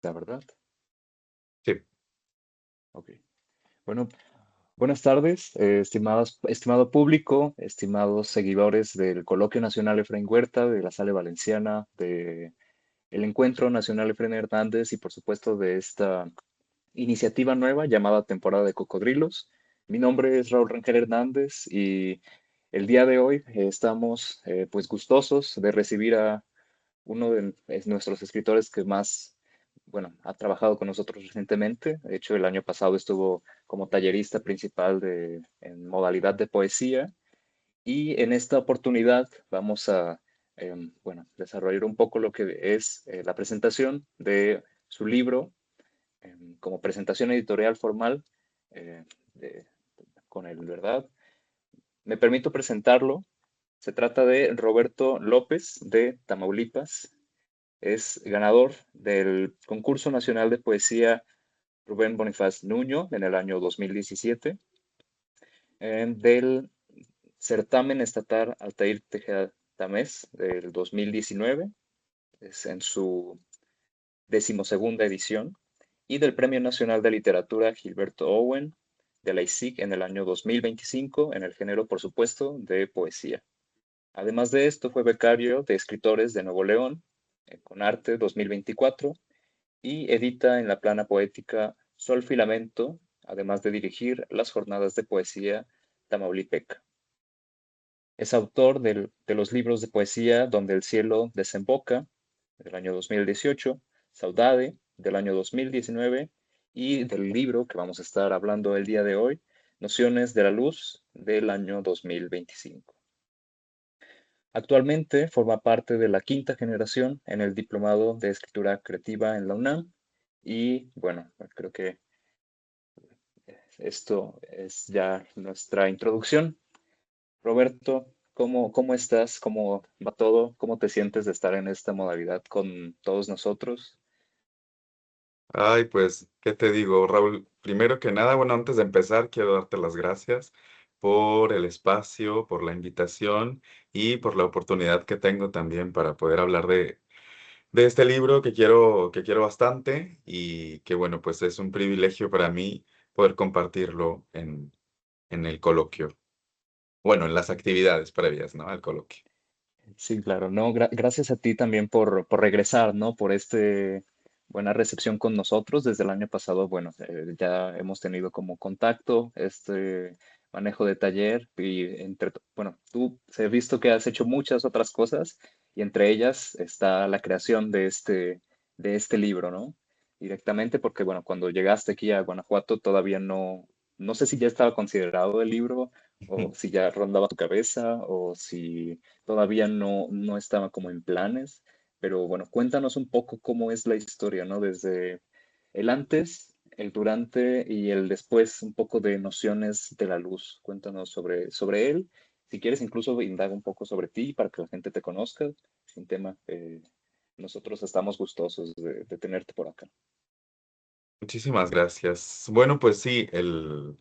La verdad. Sí. Ok. Bueno, buenas tardes, estimado público, estimados seguidores del Coloquio Nacional Efraín Huerta, de la Sala Valenciana, de el Encuentro Nacional Efraín Hernández y por supuesto de esta iniciativa nueva llamada Temporada de Cocodrilos. Mi nombre es Raúl Rangel Hernández y el día de hoy estamos pues gustosos de recibir a uno de nuestros escritores que más, bueno, ha trabajado con nosotros recientemente. De hecho, el año pasado estuvo como tallerista principal en modalidad de poesía y en esta oportunidad vamos a, bueno, desarrollar un poco lo que es la presentación de su libro como presentación editorial formal eh, de- con él, ¿verdad? Me permito presentarlo. Se trata de Roberto López de Tamaulipas. Es ganador del Concurso Nacional de Poesía Rubén Bonifaz Nuño en el año 2017, del Certamen Estatal Altair Tejeda Tamés del 2019, es en su decimosegunda edición, y del Premio Nacional de Literatura Gilberto Owen de la ISIC en el año 2025, en el género, por supuesto, de poesía. Además de esto, fue becario de escritores de Nuevo León, con Arte 2024, y edita en la plana poética Sol Filamento, además de dirigir las jornadas de poesía Tamaulipeca. Es autor de los libros de poesía Donde el cielo desemboca, del año 2018, Saudade, del año 2019, y del libro que vamos a estar hablando el día de hoy, Nociones de la Luz, del año 2025. Actualmente forma parte de la quinta generación en el Diplomado de Escritura Creativa en la UNAM y bueno, creo que esto es ya nuestra introducción. Roberto, ¿cómo estás? ¿Cómo va todo? ¿Cómo te sientes de estar en esta modalidad con todos nosotros? Ay, pues, ¿qué te digo, Raúl? Primero que nada, bueno, antes de empezar, quiero darte las gracias por el espacio, por la invitación y por la oportunidad que tengo también para poder hablar de este libro que quiero bastante y que, bueno, pues es un privilegio para mí poder compartirlo en el coloquio. Bueno, en las actividades previas, ¿no? Al coloquio. Sí, claro, no, gracias a ti también por regresar, ¿no? Por este buena recepción con nosotros. Desde el año pasado, bueno, ya hemos tenido como contacto, este manejo de taller y bueno, tú he visto que has hecho muchas otras cosas y entre ellas está la creación de este libro, ¿no? Directamente porque, bueno, cuando llegaste aquí a Guanajuato todavía no sé si ya estaba considerado el libro o si ya rondaba tu cabeza o si todavía no estaba como en planes, pero bueno, cuéntanos un poco cómo es la historia, ¿no? Desde el antes, el durante y el después, un poco de nociones de la luz. Cuéntanos sobre él. Si quieres, incluso indaga un poco sobre ti para que la gente te conozca. Sin tema, nosotros estamos gustosos de tenerte por acá. Muchísimas gracias. Bueno, pues sí, el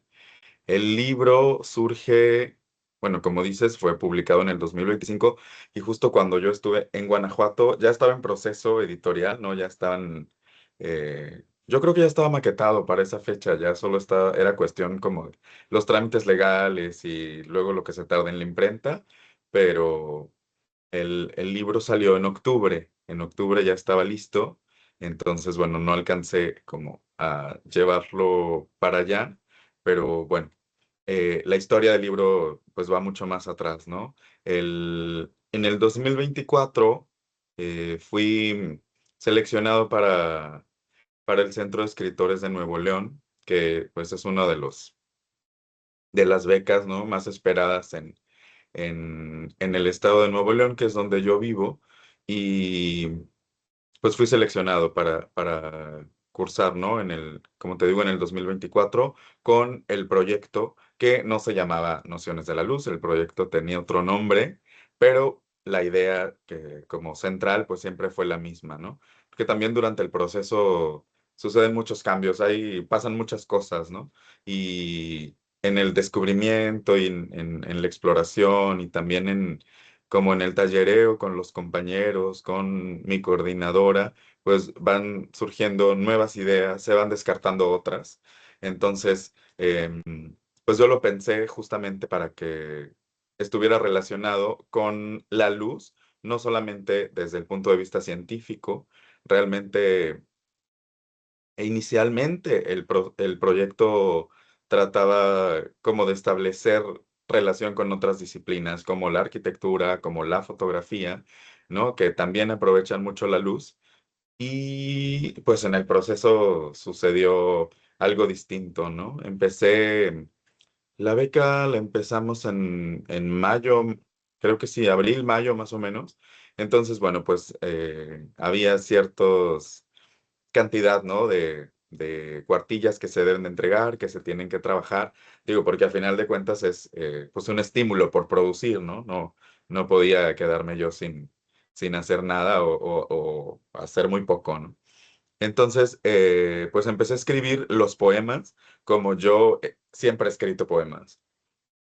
libro surge, bueno, como dices, fue publicado en el 2025 y justo cuando yo estuve en Guanajuato ya estaba en proceso editorial, ¿no? Ya estaban, yo creo que ya estaba maquetado para esa fecha, ya solo estaba, era cuestión como de los trámites legales y luego lo que se tarda en la imprenta, pero el libro salió en octubre ya estaba listo, entonces, bueno, no alcancé como a llevarlo para allá, pero bueno, la historia del libro pues va mucho más atrás, ¿no? En el 2024 fui seleccionado para el Centro de Escritores de Nuevo León, que pues es uno de las becas, ¿no? Más esperadas en el estado de Nuevo León, que es donde yo vivo, y pues fui seleccionado para cursar, ¿no? Como te digo, en el 2024, con el proyecto que no se llamaba Nociones de la Luz, el proyecto tenía otro nombre, pero la idea que como central, pues siempre fue la misma, ¿no? Porque también durante el proceso suceden muchos cambios, ahí pasan muchas cosas, ¿no? Y en el descubrimiento y en la exploración y también como en el tallereo con los compañeros, con mi coordinadora, pues van surgiendo nuevas ideas, se van descartando otras. Entonces, pues yo lo pensé justamente para que estuviera relacionado con la luz, no solamente desde el punto de vista científico, realmente inicialmente el proyecto trataba como de establecer relación con otras disciplinas, como la arquitectura, como la fotografía, ¿no? Que también aprovechan mucho la luz. Y pues en el proceso sucedió algo distinto, ¿no? La beca la empezamos en mayo, creo que sí, abril, mayo más o menos. Entonces, bueno, pues había ciertos cantidad, ¿no? De cuartillas que se deben de entregar, que se tienen que trabajar. Digo, porque al final de cuentas es pues un estímulo por producir, ¿no? No podía quedarme yo sin hacer nada o hacer muy poco, ¿no? Entonces, pues empecé a escribir los poemas como yo siempre he escrito poemas.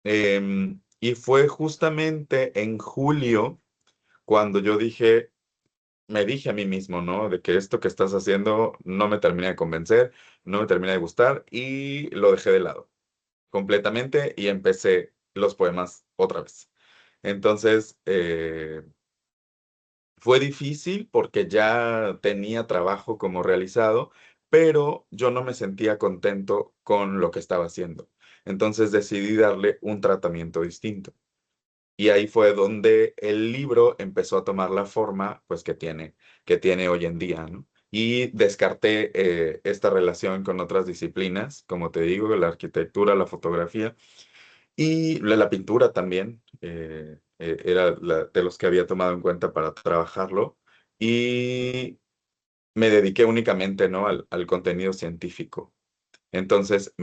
Y fue justamente en julio cuando yo me dije a mí mismo, ¿no? De que esto que estás haciendo no me termina de convencer, no me termina de gustar y lo dejé de lado completamente y empecé los poemas otra vez. Entonces, fue difícil porque ya tenía trabajo como realizado, pero yo no me sentía contento con lo que estaba haciendo. Entonces decidí darle un tratamiento distinto. Y ahí fue donde el libro empezó a tomar la forma, pues, que tiene hoy en día, ¿no? Y descarté esta relación con otras disciplinas, como te digo, la arquitectura, la fotografía y la pintura también. Era de los que había tomado en cuenta para trabajarlo. Y me dediqué únicamente, ¿no? Al contenido científico. Entonces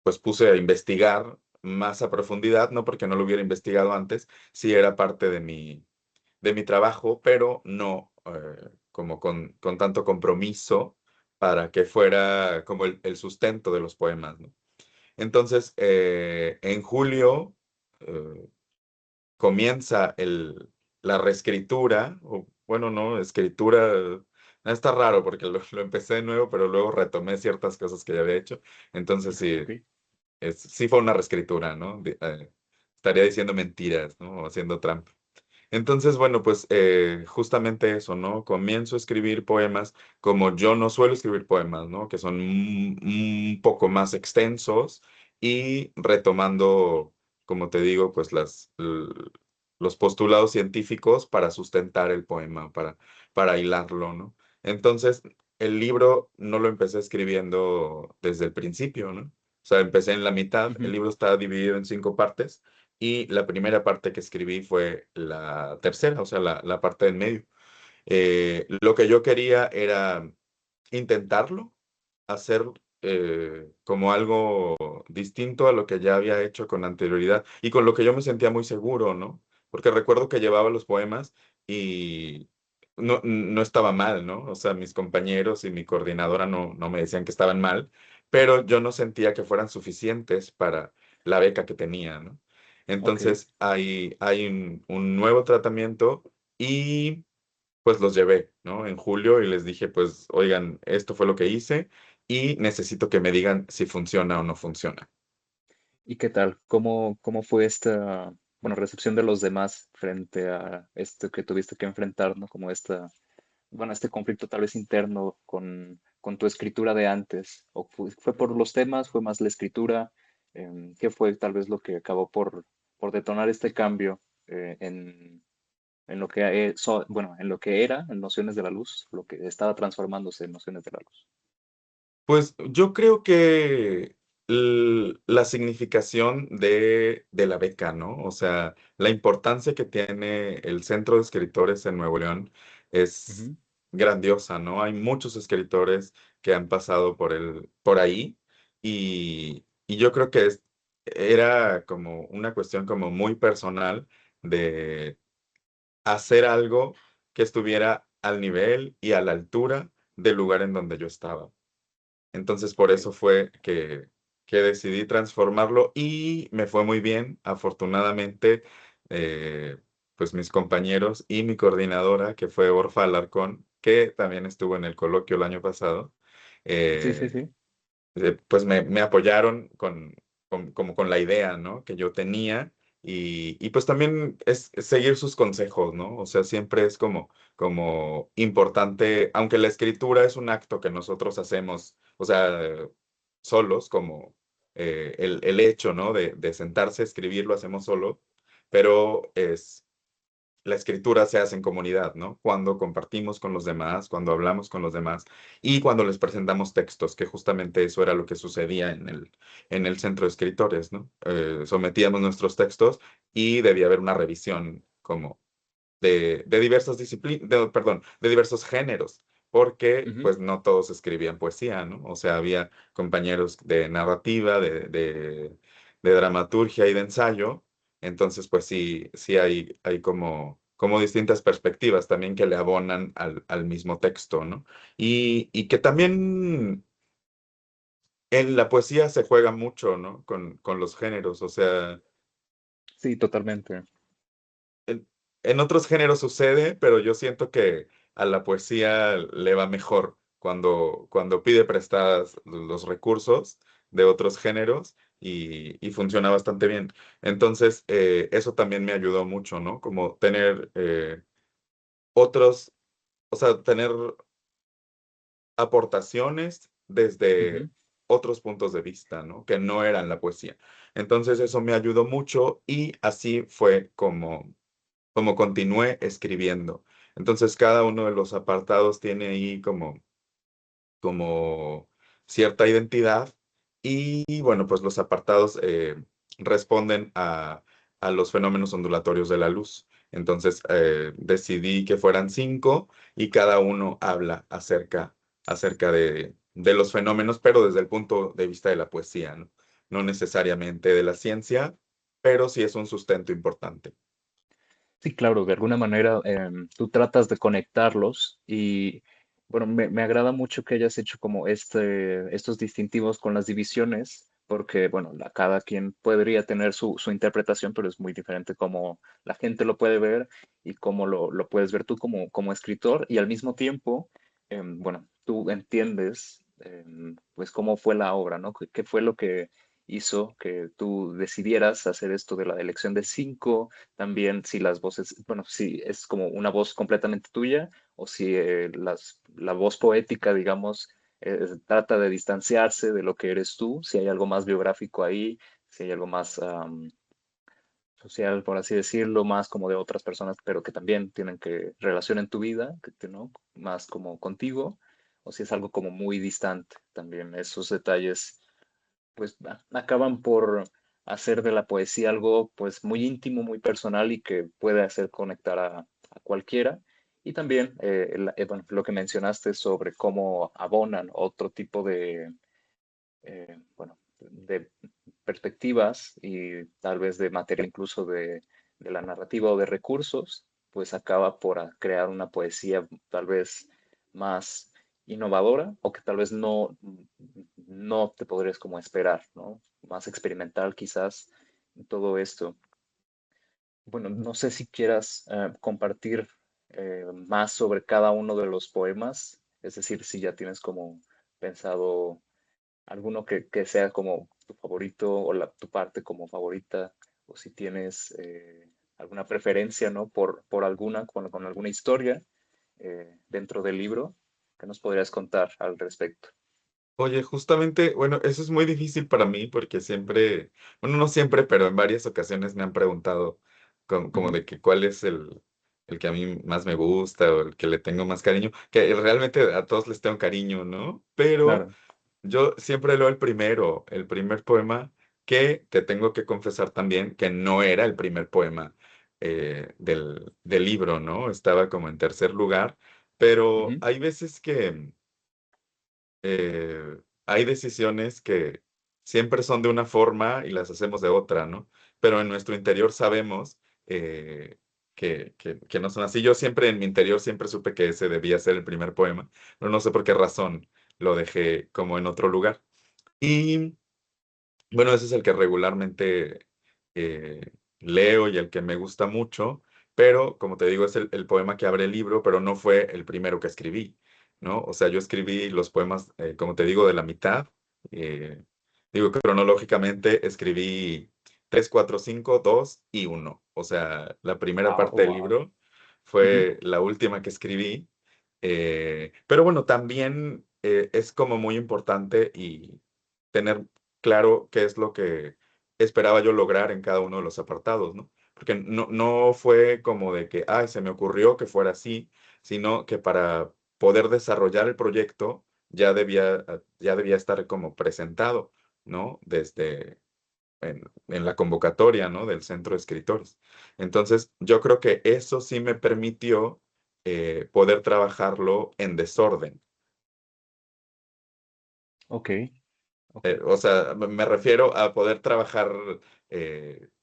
pues puse a investigar más a profundidad, no porque no lo hubiera investigado antes, sí era parte de mi trabajo, pero no como con tanto compromiso para que fuera como el sustento de los poemas, ¿no? Entonces, en julio eh, comienza la reescritura, o bueno, no, escritura, está raro porque lo empecé de nuevo, pero luego retomé ciertas cosas que ya había hecho. Entonces, sí, Ok. sí fue una reescritura, ¿no? Estaría diciendo mentiras, ¿no? O haciendo trampa. Entonces, bueno, pues justamente eso, ¿no? Comienzo a escribir poemas como yo no suelo escribir poemas, ¿no? Que son un poco más extensos y retomando, como te digo, pues los postulados científicos para sustentar el poema, para hilarlo, ¿no? Entonces, el libro no lo empecé escribiendo desde el principio, ¿no? O sea, empecé en la mitad, el Ujú. libro está dividido en 5 partes y la primera parte que escribí fue la tercera, o sea, la parte del medio. Lo que yo quería era intentarlo, hacer como algo distinto a lo que ya había hecho con anterioridad y con lo que yo me sentía muy seguro, ¿no? Porque recuerdo que llevaba los poemas y no estaba mal, ¿no? O sea, mis compañeros y mi coordinadora no me decían que estaban mal, pero yo no sentía que fueran suficientes para la beca que tenía, ¿no? Ok. Entonces hay un nuevo tratamiento y pues los llevé, ¿no? En julio y les dije, pues, oigan, esto fue lo que hice y necesito que me digan si funciona o no funciona. ¿Y qué tal? ¿Cómo fue esta, bueno, recepción de los demás frente a esto que tuviste que enfrentar, ¿no? Como esta, bueno, este conflicto tal vez interno con tu escritura de antes. ¿O fue por los temas? ¿Fue más la escritura? ¿Qué fue tal vez lo que acabó por detonar este cambio en lo que bueno, en lo que era, en Nociones de la Luz, lo que estaba transformándose en Nociones de la Luz? Pues yo creo que la significación de la beca, ¿no? O sea, la importancia que tiene el Centro de Escritores en Nuevo León es Ujú. grandiosa, ¿no? Hay muchos escritores que han pasado por ahí y yo creo que era como una cuestión como muy personal de hacer algo que estuviera al nivel y a la altura del lugar en donde yo estaba. Entonces, por Ok. eso fue que decidí transformarlo y me fue muy bien. Afortunadamente, eh, pues mis compañeros y mi coordinadora, que fue Orfa Alarcón, que también estuvo en el coloquio el año pasado. Sí, sí, eh, sí. pues me apoyaron como con la idea, ¿no? Que yo tenía y pues también es seguir sus consejos, ¿no? O sea, siempre es como importante, aunque la escritura es un acto que nosotros hacemos, o sea, solos, como el hecho, ¿no? De sentarse a escribir lo hacemos solo, pero la escritura se hace en comunidad, ¿no? Cuando compartimos con los demás, cuando hablamos con los demás y cuando les presentamos textos, que justamente eso era lo que sucedía en el centro de escritores, ¿no? Sometíamos nuestros textos y debía haber una revisión como de diversas disciplinas, perdón, de diversos géneros, porque Ujú. pues no todos escribían poesía, ¿no? O sea, había compañeros de narrativa, de dramaturgia y de ensayo, entonces pues sí hay como distintas perspectivas también que le abonan al mismo texto, ¿no? Y que también en la poesía se juega mucho, ¿no? Con los géneros, o sea... Sí, totalmente. en, en otros géneros sucede, pero yo siento que a la poesía le va mejor cuando pide prestadas los recursos de otros géneros y funciona bastante bien. Entonces, eso también me ayudó mucho, ¿no? Como tener otros, o sea, tener aportaciones desde Ujú. otros puntos de vista, ¿no? Que no eran la poesía. Entonces, eso me ayudó mucho y así fue como continué escribiendo. Entonces, cada uno de los apartados tiene ahí como cierta identidad y bueno, pues los apartados responden a los fenómenos ondulatorios de la luz. Entonces, decidí que fueran 5 y cada uno habla acerca de los fenómenos, pero desde el punto de vista de la poesía, ¿no? No necesariamente de la ciencia, pero sí es un sustento importante. Sí, claro, de alguna manera tú tratas de conectarlos y bueno, me agrada mucho que hayas hecho como estos distintivos con las divisiones, porque bueno, cada quien podría tener su interpretación, pero es muy diferente cómo la gente lo puede ver y cómo lo puedes ver tú como escritor y al mismo tiempo, bueno, tú entiendes pues cómo fue la obra, ¿no? ¿Qué fue lo que hizo que tú decidieras hacer esto de la elección de 5? También si las voces, bueno, si es como una voz completamente tuya o si la voz poética, digamos, trata de distanciarse de lo que eres tú, si hay algo más biográfico ahí, si hay algo más social, por así decirlo, más como de otras personas, pero que también tienen que relación en tu vida, ¿no? Más como contigo, o si es algo como muy distante, también esos detalles pues acaban por hacer de la poesía algo pues muy íntimo, muy personal y que puede hacer conectar a cualquiera. Y también bueno, lo que mencionaste sobre cómo abonan otro tipo bueno, de perspectivas y tal vez de material incluso de la narrativa o de recursos, pues acaba por crear una poesía tal vez más innovadora o que tal vez no te podrías como esperar, ¿no? Más experimental quizás todo esto. Bueno, no sé si quieras compartir más sobre cada uno de los poemas, es decir, si ya tienes como pensado alguno que sea como tu favorito o tu parte como favorita, o si tienes alguna preferencia, ¿no? Por alguna, con alguna historia dentro del libro, ¿qué nos podrías contar al respecto? Oye, justamente, bueno, eso es muy difícil para mí porque siempre, bueno, no siempre, pero en varias ocasiones me han preguntado como Ujú. de que cuál es el que a mí más me gusta o el que le tengo más cariño, que realmente a todos les tengo cariño, ¿no? Pero Claro. yo siempre leo el primer poema, que te tengo que confesar también que no era el primer poema del libro, ¿no? Estaba como en tercer lugar, pero Ujú. hay veces que hay decisiones que siempre son de una forma y las hacemos de otra, ¿no? Pero en nuestro interior sabemos que no son así. Yo siempre en mi interior siempre supe que ese debía ser el primer poema, pero no sé por qué razón lo dejé como en otro lugar. Y bueno, ese es el que regularmente leo y el que me gusta mucho, pero como te digo, es el poema que abre el libro, pero no fue el primero que escribí, ¿no? O sea, yo escribí los poemas, como te digo, de la mitad. eh, Digo que cronológicamente escribí 3, 4, 5, 2 y uno. O sea, la primera Wow, parte del wow. libro fue la última que escribí. Pero bueno, también es como muy importante y tener claro qué es lo que esperaba yo lograr en cada uno de los apartados, ¿no? Porque no fue como de que, ay, se me ocurrió que fuera así, sino que para poder desarrollar el proyecto ya debía estar como presentado, ¿no? Desde en la convocatoria, ¿no? Del Centro de Escritores. Entonces, yo creo que eso sí me permitió poder trabajarlo en desorden. Ok, ok. O sea, me refiero a poder trabajar,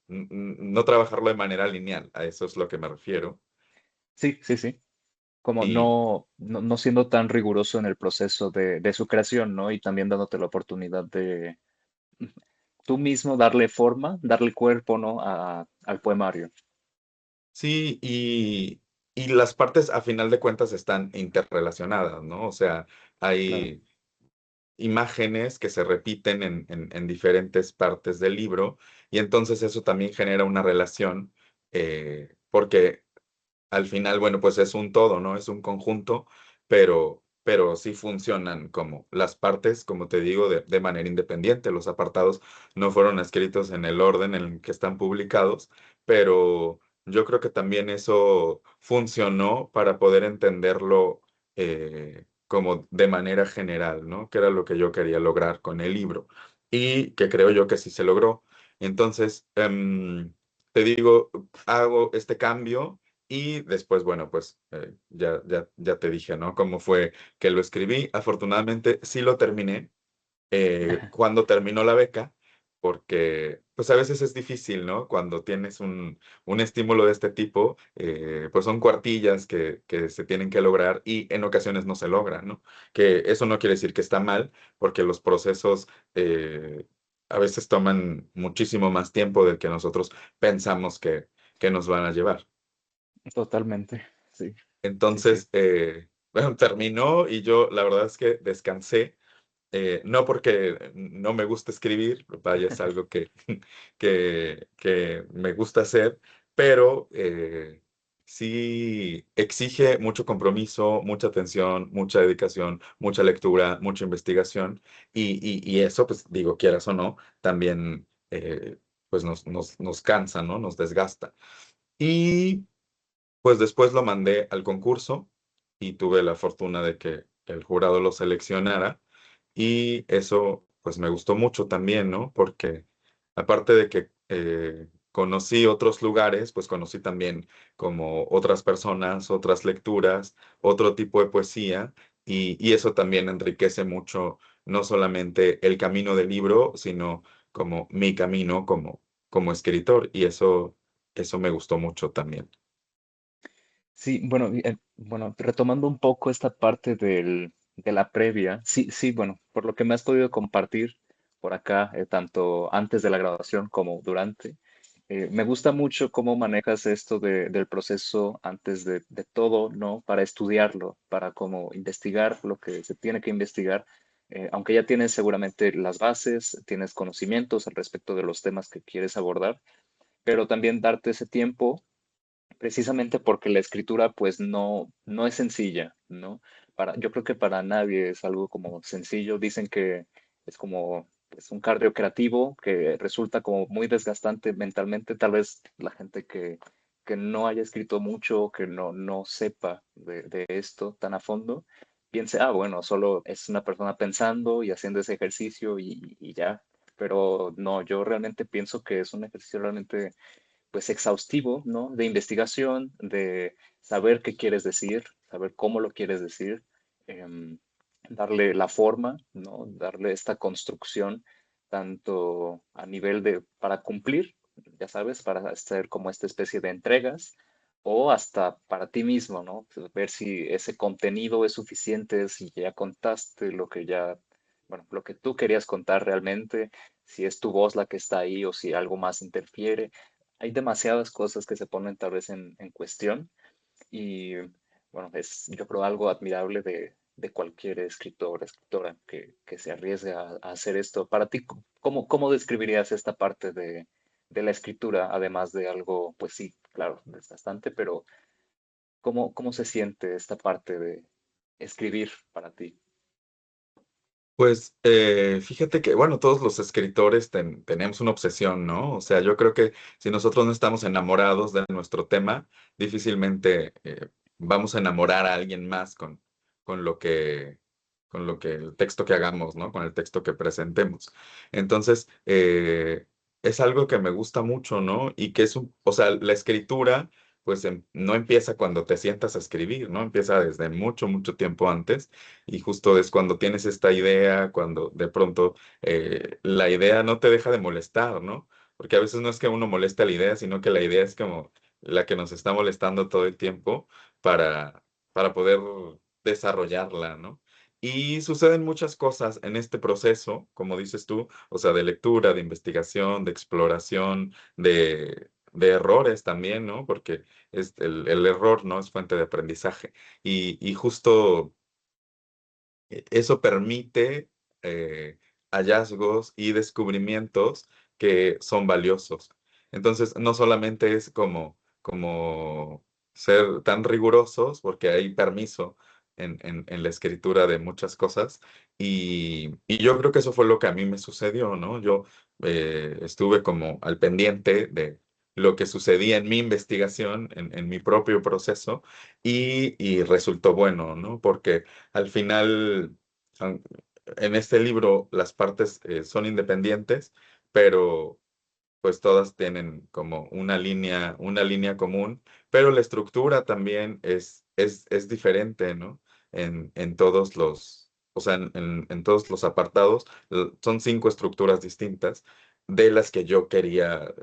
no trabajarlo de manera lineal, a eso es lo que me refiero. Sí, sí, sí. Como Y no siendo tan riguroso en el proceso de su creación, ¿no? Y también dándote la oportunidad de tú mismo darle forma, darle cuerpo, ¿no? Al poemario. sí, y las partes a final de cuentas están interrelacionadas, ¿no? O sea, Claro, hay imágenes que se repiten en diferentes partes del libro y entonces eso también genera una relación porque al final, bueno, pues es un todo, ¿no? Es un conjunto, pero sí funcionan como las partes, como te digo, de manera independiente. Los apartados no fueron escritos en el orden en el que están publicados, pero yo creo que también eso funcionó para poder entenderlo como de manera general, ¿no? Que era lo que yo quería lograr con el libro y que creo yo que sí se logró. Entonces, te digo, hago este cambio y después, bueno, pues ya te dije, ¿no? Cómo fue que lo escribí. Afortunadamente sí lo terminé cuando terminó la beca, porque pues a veces es difícil, ¿no? Cuando tienes un estímulo de este tipo, pues son cuartillas que se tienen que lograr y en ocasiones no se logran, ¿no? Que eso no quiere decir que está mal, porque los procesos a veces toman muchísimo más tiempo del que nosotros pensamos que nos van a llevar. totalmente. Sí, sí, sí. Entonces, bueno, terminó y yo la verdad es que descansé, no porque no me gusta escribir, vaya, es algo que me gusta hacer, pero sí exige mucho compromiso, mucha atención, mucha dedicación, mucha lectura, mucha investigación y eso, pues digo, quieras o no, también pues nos cansa, ¿no? Nos desgasta. Y pues después lo mandé al concurso y tuve la fortuna de que el jurado lo seleccionara y eso pues me gustó mucho también, ¿no? Porque aparte de que conocí otros lugares, pues conocí también como otras personas, otras lecturas, otro tipo de poesía y eso también enriquece mucho no solamente el camino del libro, sino como mi camino como escritor y eso me gustó mucho también. Sí, bueno, bueno, retomando un poco esta parte de la previa, sí, sí, bueno, por lo que me has podido compartir por acá, tanto antes de la grabación como durante, me gusta mucho cómo manejas esto del proceso antes de todo, ¿no? Para estudiarlo, para como investigar lo que se tiene que investigar, aunque ya tienes seguramente las bases, tienes conocimientos al respecto de los temas que quieres abordar, pero también darte ese tiempo precisamente porque la escritura pues no es sencilla, ¿no? Yo creo que para nadie es algo como sencillo. Dicen que es como pues, un cardio creativo que resulta como muy desgastante mentalmente. Tal vez la gente que no haya escrito mucho, que no sepa de esto tan a fondo, piense, ah, bueno, solo es una persona pensando y haciendo ese ejercicio y ya. Pero no, yo realmente pienso que es un ejercicio realmente pues exhaustivo, ¿no? De investigación, de saber qué quieres decir, saber cómo lo quieres decir, darle la forma, ¿no? Darle esta construcción tanto a nivel de para cumplir, ya sabes, para hacer como esta especie de entregas o hasta para ti mismo, ¿no? Pues, ver si ese contenido es suficiente, si ya contaste lo que ya, bueno, lo que tú querías contar realmente, si es tu voz la que está ahí o si algo más interfiere. hay demasiadas cosas que se ponen tal vez en cuestión y bueno, es yo creo algo admirable de cualquier escritor, escritora que se arriesgue a hacer esto. Para ti, ¿cómo describirías esta parte de la escritura, además de algo, pues sí, claro, desgastante, pero ¿cómo se siente esta parte de escribir para ti? Pues fíjate que, bueno, todos los escritores tenemos una obsesión, ¿no? O sea, yo creo que si nosotros no estamos enamorados de nuestro tema, difícilmente vamos a enamorar a alguien más con lo con lo que el texto que hagamos, ¿no? Con el texto que presentemos. Entonces, es algo que me gusta mucho, ¿no? Y que es o sea, la escritura, pues no empieza cuando te sientas a escribir, ¿no? Empieza desde mucho, mucho tiempo antes. Y justo es cuando tienes esta idea, cuando de pronto la idea no te deja de molestar, ¿no? Porque a veces no es que uno moleste a la idea, sino que la idea es como la que nos está molestando todo el tiempo para, para poder desarrollarla, ¿no? Y suceden muchas cosas en este proceso, como dices tú, o sea, de lectura, de investigación, de exploración, de errores también, ¿no? Porque el error, ¿no? Es fuente de aprendizaje. Y justo eso permite hallazgos y descubrimientos que son valiosos. Entonces, no solamente es como ser tan rigurosos, porque hay permiso en la escritura de muchas cosas, y yo creo que eso fue lo que a mí me sucedió, ¿no? Yo estuve como al pendiente de lo que sucedía en mi investigación, en mi propio proceso, y resultó bueno, ¿no? Porque al final, aun- en este libro las partes son independientes, pero pues todas tienen como una línea común, pero la estructura también es diferente, ¿no? En todos o sea, en todos los apartados, son 5 estructuras distintas de las que yo quería,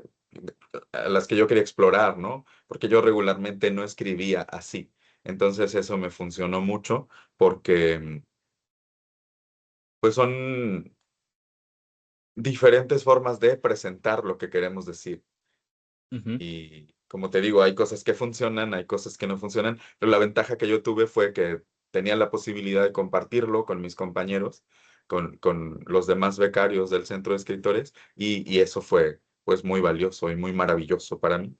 a las que yo quería explorar, ¿no? Porque yo regularmente no escribía así. Entonces eso me funcionó mucho porque pues son diferentes formas de presentar lo que queremos decir. Ujú. Y como te digo, hay cosas que funcionan, hay cosas que no funcionan, pero la ventaja que yo tuve fue que tenía la posibilidad de compartirlo con mis compañeros, con los demás becarios del Centro de Escritores, y eso fue pues muy valioso y muy maravilloso para mí.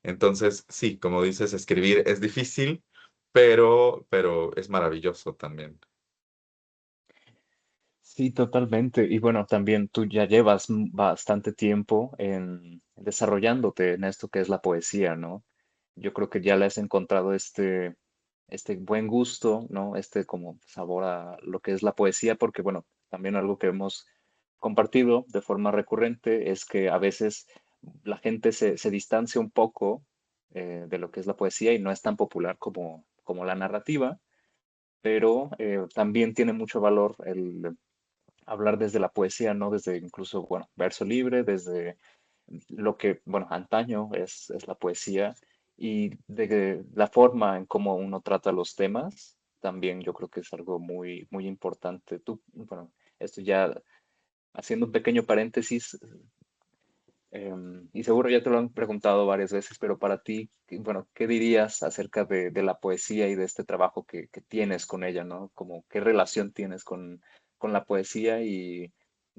Entonces, sí, como dices, escribir es difícil, pero es maravilloso también. Sí, totalmente. Y bueno, también tú ya llevas bastante tiempo en desarrollándote en esto que es la poesía, ¿no? Yo creo que ya le has encontrado este buen gusto, ¿no? Este como sabor a lo que es la poesía, porque bueno, también algo que hemos compartido de forma recurrente es que a veces la gente se distancia un poco de lo que es la poesía y no es tan popular como la narrativa, pero también tiene mucho valor el hablar desde la poesía, ¿no? Desde incluso, bueno, verso libre, desde lo que, bueno, antaño es la poesía y de la forma en cómo uno trata los temas, también yo creo que es algo muy importante. Tú, bueno, esto ya haciendo un pequeño paréntesis, y seguro ya te lo han preguntado varias veces, pero para ti, bueno, ¿qué dirías acerca de la poesía y de este trabajo que tienes con ella, ¿no? Como, ¿qué relación tienes con la poesía y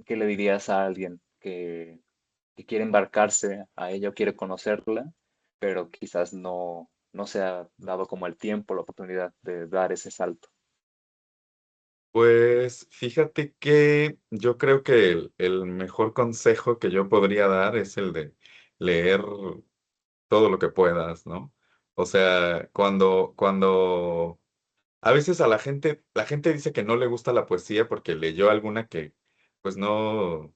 qué le dirías a alguien que quiere embarcarse a ella o quiere conocerla, pero quizás no se ha dado como el tiempo, la oportunidad de dar ese salto? Pues fíjate que yo creo que el mejor consejo que yo podría dar es el de leer todo lo que puedas, ¿no? O sea, cuando a veces a la gente dice que no le gusta la poesía porque leyó alguna que, pues no,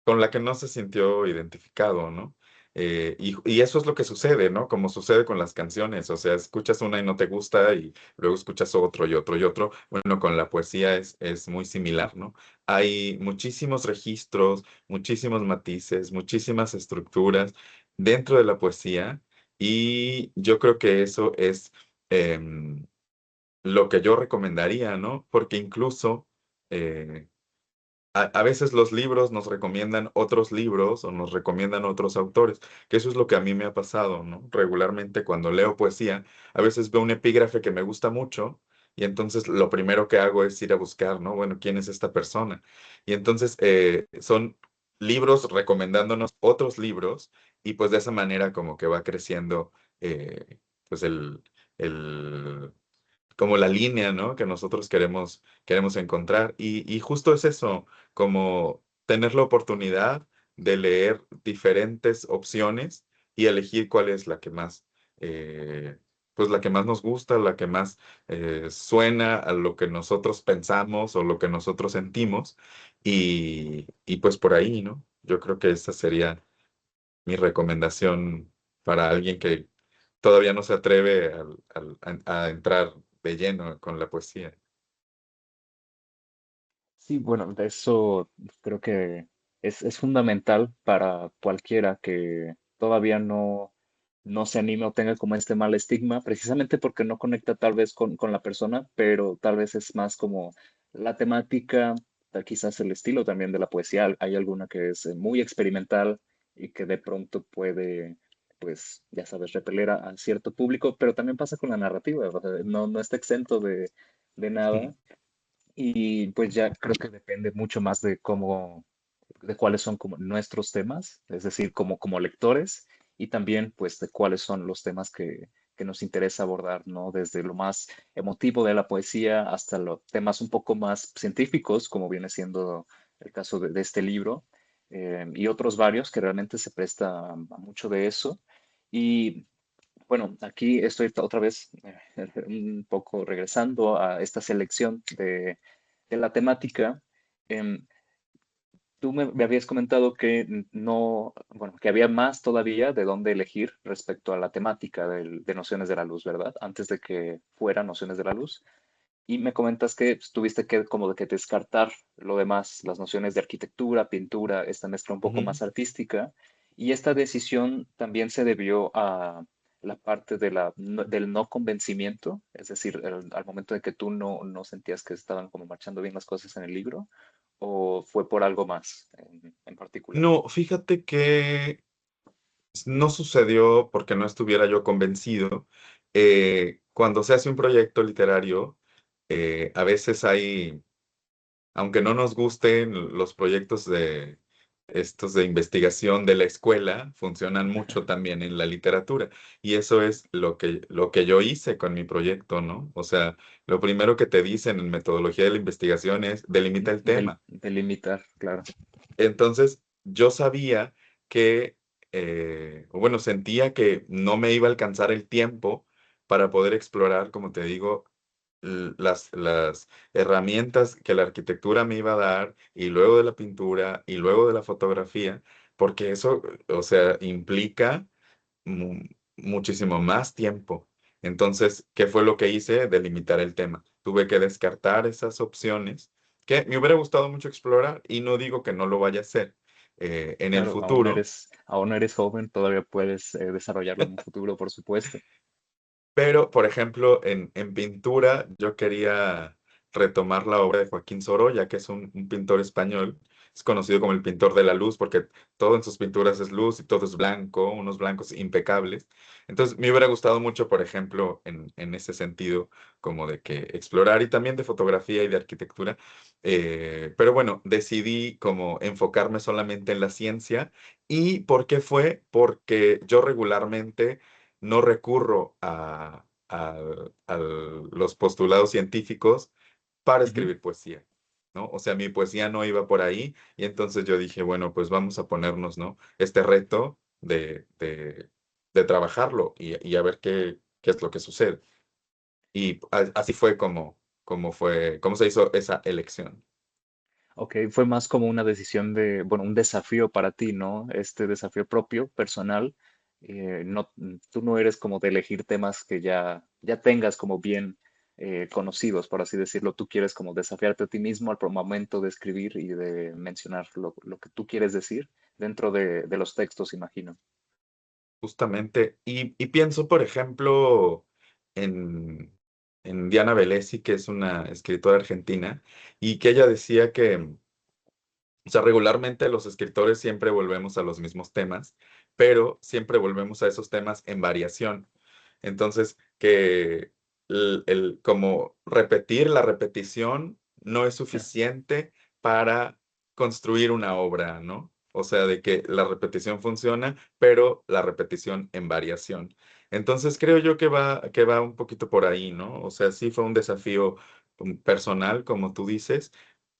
con la que no se sintió identificado, ¿no? Y eso es lo que sucede, ¿no? Como sucede con las canciones, o sea, escuchas una y no te gusta y luego escuchas otro y otro y otro. Bueno, con la poesía es muy similar, ¿no? Hay muchísimos registros, muchísimos matices, muchísimas estructuras dentro de la poesía y yo creo que eso es em, lo que yo recomendaría, ¿no? Porque incluso... a veces los libros nos recomiendan otros libros o nos recomiendan otros autores, que eso es lo que a mí me ha pasado, ¿no? Regularmente cuando leo poesía, a veces veo un epígrafe que me gusta mucho y entonces lo primero que hago es ir a buscar, ¿no? Bueno, ¿quién es esta persona? Y entonces son libros recomendándonos otros libros y pues de esa manera como que va creciendo pues el como la línea, ¿no? Que nosotros queremos encontrar. Y justo es eso, como tener la oportunidad de leer diferentes opciones y elegir cuál es la que más, eh, pues la que más nos gusta, la que más suena a lo que nosotros pensamos o lo que nosotros sentimos. Y pues por ahí, ¿no? Yo creo que esa sería mi recomendación para alguien que todavía no se atreve a entrar de lleno con la poesía. Sí, bueno, de eso creo que es fundamental para cualquiera que todavía no se anime o tenga como este mal estigma, precisamente porque no conecta tal vez con la persona, pero tal vez es más como la temática, quizás el estilo también de la poesía. Hay alguna que es muy experimental y que de pronto puede, pues, ya sabes, repeler a cierto público, pero también pasa con la narrativa, o sea, no está exento de nada. Y pues ya creo que depende mucho más de cómo, de cuáles son como nuestros temas, es decir, como lectores, y también pues de cuáles son los temas que nos interesa abordar, ¿no? Desde lo más emotivo de la poesía hasta los temas un poco más científicos, como viene siendo el caso de este libro, y otros varios que realmente se presta a mucho de eso. Y bueno, aquí estoy otra vez un poco regresando a esta selección de la temática. Em, Tú me habías comentado que no, bueno, que había más todavía de dónde elegir respecto a la temática de Nociones de la Luz, ¿verdad? Antes de que fuera Nociones de la Luz. Y me comentas que pues, tuviste que como de que descartar lo demás, las nociones de arquitectura, pintura, esta mezcla un poco Ujú. más artística. Y esta decisión también se debió a la parte de del no convencimiento, es decir, al momento de que tú no sentías que estaban como marchando bien las cosas en el libro, o fue por algo más en particular. No, fíjate que no sucedió porque no estuviera yo convencido. Cuando se hace un proyecto literario, a veces hay aunque no nos gusten los proyectos de estos de investigación de la escuela, funcionan mucho también en la literatura. Y eso es lo que yo hice con mi proyecto, ¿no? O sea, lo primero que te dicen en metodología de la investigación es delimita el tema. Delimitar, claro. Entonces, yo sabía que, o bueno, sentía que no me iba a alcanzar el tiempo para poder explorar, como te digo, las herramientas que la arquitectura me iba a dar, y luego de la pintura, y luego de la fotografía, porque eso, o sea, implica mu- muchísimo más tiempo. Entonces, ¿qué fue lo que hice? Delimitar el tema. Tuve que descartar esas opciones que me hubiera gustado mucho explorar y no digo que no lo vaya a hacer en el Claro, futuro, aún eres joven, todavía puedes desarrollarlo en un futuro, por supuesto. pero por ejemplo en pintura yo quería retomar la obra de Joaquín Sorolla, que es un pintor español, es conocido como el pintor de la luz porque todo en sus pinturas es luz y todo es blanco, unos blancos impecables. Entonces me hubiera gustado mucho, por ejemplo, en ese sentido, como de que explorar y también de fotografía y de arquitectura. Pero bueno, decidí como enfocarme solamente en la ciencia. ¿Y por qué fue? Porque yo regularmente no recurro a los postulados científicos para Ujú. escribir poesía, ¿no? O sea, mi poesía no iba por ahí y entonces yo dije, bueno, pues vamos a ponernos, ¿no? Este reto de trabajarlo y a ver qué es lo que sucede. Y así fue como se hizo esa elección. Ok, fue más como una decisión de, bueno, un desafío para ti, ¿no? Este desafío propio, personal. Tú no eres como de elegir temas que ya tengas como bien conocidos, por así decirlo. Tú quieres como desafiarte a ti mismo al momento de escribir y de mencionar lo que tú quieres decir dentro de los textos, imagino. Justamente, y pienso, por ejemplo, en, en Diana Velesi, que es una escritora argentina, y que ella decía que O sea, regularmente los escritores siempre volvemos a los mismos temas, pero siempre volvemos a esos temas en variación. Entonces, que como repetir la repetición no es Ya, suficiente para construir una obra, ¿no? O sea, de que la repetición funciona, pero la repetición en variación. Entonces, creo yo que va un poquito por ahí, ¿no? O sea, sí fue un desafío personal, como tú dices,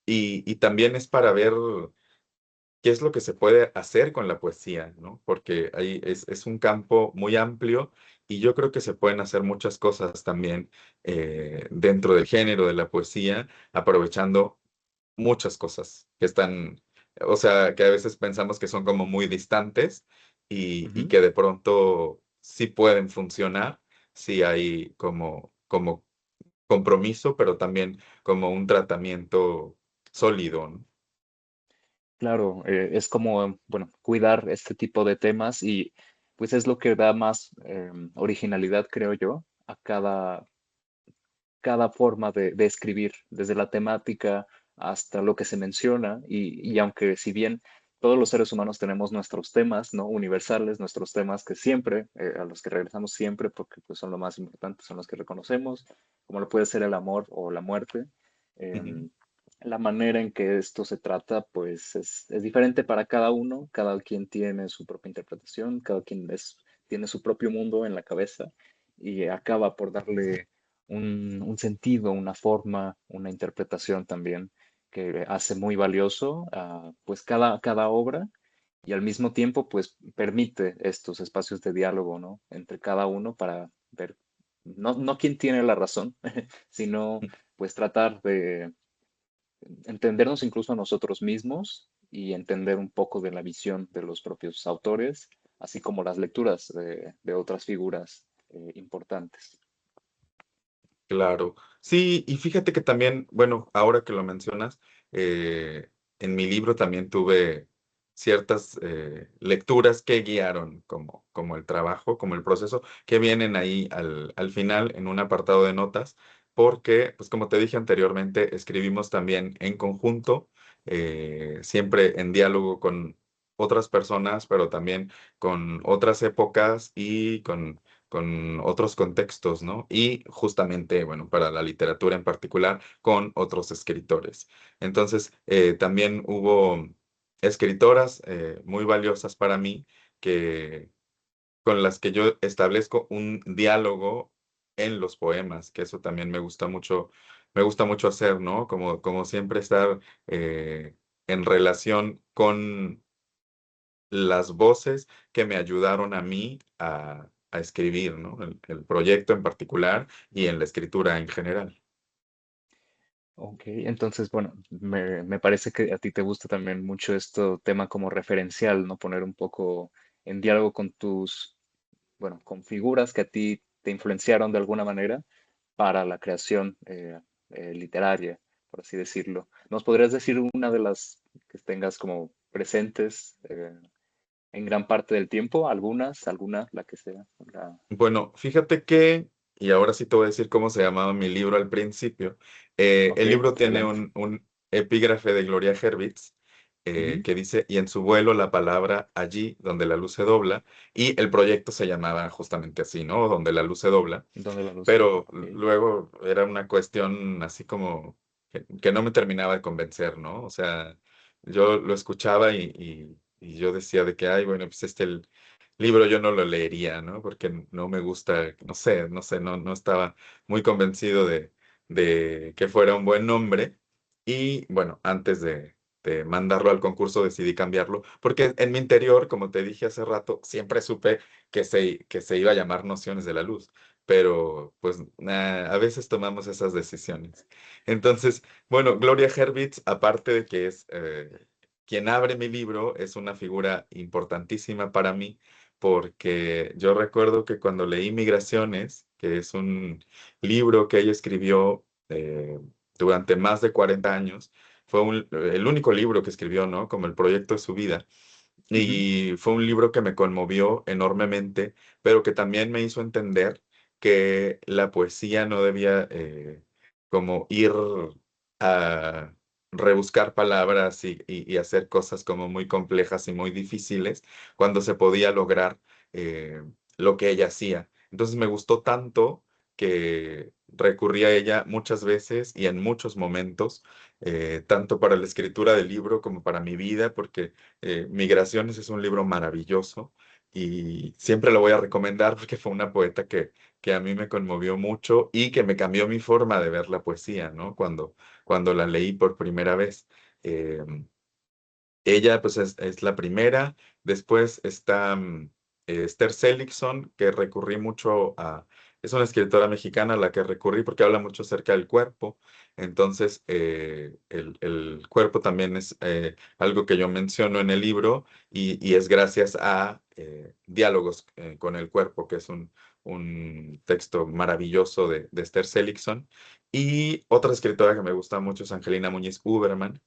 y también es para ver qué es lo que se puede hacer con la poesía, ¿no? Porque ahí es un campo muy amplio y yo creo que se pueden hacer muchas cosas también dentro del género de la poesía, aprovechando muchas cosas que están, o sea, que a veces pensamos que son como muy distantes y ujú. que de pronto sí pueden funcionar si hay como compromiso, pero también como un tratamiento sólido, ¿no? Claro, es como, bueno, cuidar este tipo de temas y pues es lo que da más originalidad, creo yo, a cada forma de escribir, desde la temática hasta lo que se menciona. Y aunque si bien todos los seres humanos tenemos nuestros temas, ¿no? Universales, nuestros temas que siempre, a los que regresamos siempre, porque pues, son lo más importante, son los que reconocemos, como lo puede ser el amor o la muerte. Ujú. em, la manera en que esto se trata, pues es diferente para cada uno, cada quien tiene su propia interpretación, cada quien tiene su propio mundo en la cabeza y acaba por darle un sentido, una forma, una interpretación también que hace muy valioso pues cada obra y al mismo tiempo pues permite estos espacios de diálogo, ¿no? Entre cada uno para ver, no quién tiene la razón, sino pues tratar de entendernos incluso a nosotros mismos y entender un poco de la visión de los propios autores, así como las lecturas de otras figuras importantes. Claro. Sí, y fíjate que también, bueno, ahora que lo mencionas, eh, en mi libro también tuve ciertas lecturas que guiaron como el trabajo, como el proceso, que vienen ahí al final en un apartado de notas, porque, pues como te dije anteriormente, escribimos también en conjunto, siempre en diálogo con otras personas, pero también con otras épocas y con otros contextos, ¿no? Y justamente, bueno, para la literatura en particular, con otros escritores. Entonces, también hubo escritoras muy valiosas para mí que, con las que yo establezco un diálogo en los poemas, que eso también me gusta mucho hacer, ¿no? Como siempre estar en relación con las voces que me ayudaron a mí a escribir, ¿no? El proyecto en particular y en la escritura en general. Ok, entonces, bueno, me parece que a ti te gusta también mucho este tema como referencial, ¿no? Poner un poco en diálogo con bueno, con figuras que a ti te influenciaron de alguna manera para la creación literaria, por así decirlo. ¿Nos podrías decir una de las que tengas como presentes en gran parte del tiempo? ¿Alguna, la que sea? Bueno, fíjate y ahora sí te voy a decir cómo se llamaba mi libro al principio. Ok, El libro tiene adelante. un epígrafe de Gloria Hervitz Ujú. que dice, y en su vuelo la palabra allí, donde la luz se dobla, y el proyecto se llamaba justamente así, ¿no? Donde la luz se dobla. ¿Dónde la luz se dobla? Pero Ok. luego era una cuestión así como que no me terminaba de convencer, ¿no? O sea, yo lo escuchaba y yo decía de que, ay, bueno, pues el libro yo no lo leería, ¿no? Porque no me gusta, no estaba muy convencido de que fuera un buen nombre. Y bueno, antes de mandarlo al concurso decidí cambiarlo, porque en mi interior, como te dije hace rato, siempre supe que se iba a llamar Nociones de la Luz, pero pues a veces tomamos esas decisiones. Entonces, bueno, Gloria Hervitz, aparte de que es quien abre mi libro, es una figura importantísima para mí, porque yo recuerdo que cuando leí Migraciones, que es un libro que ella escribió durante más de 40 años, fue el único libro que escribió, ¿no? Como el proyecto de su vida. Ujú. Y fue un libro que me conmovió enormemente, pero que también me hizo entender que la poesía no debía como ir a, rebuscar palabras y hacer cosas como muy complejas y muy difíciles cuando se podía lograr lo que ella hacía. Entonces me gustó tanto que recurrí a ella muchas veces y en muchos momentos, tanto para la escritura del libro como para mi vida, porque Migraciones es un libro maravilloso y siempre lo voy a recomendar porque fue una poeta que a mí me conmovió mucho y que me cambió mi forma de ver la poesía, ¿no? Cuando la leí por primera vez. Eh, Ella, pues, es la primera. Después está Esther Seligson, que recurrí mucho a... Es una escritora mexicana a la que recurrí porque habla mucho acerca del cuerpo. Entonces, el cuerpo también es algo que yo menciono en el libro y es gracias a Diálogos con el cuerpo, que es un texto maravilloso de Esther Seligson. Y otra escritora que me gusta mucho es Angelina Muñiz Uberman,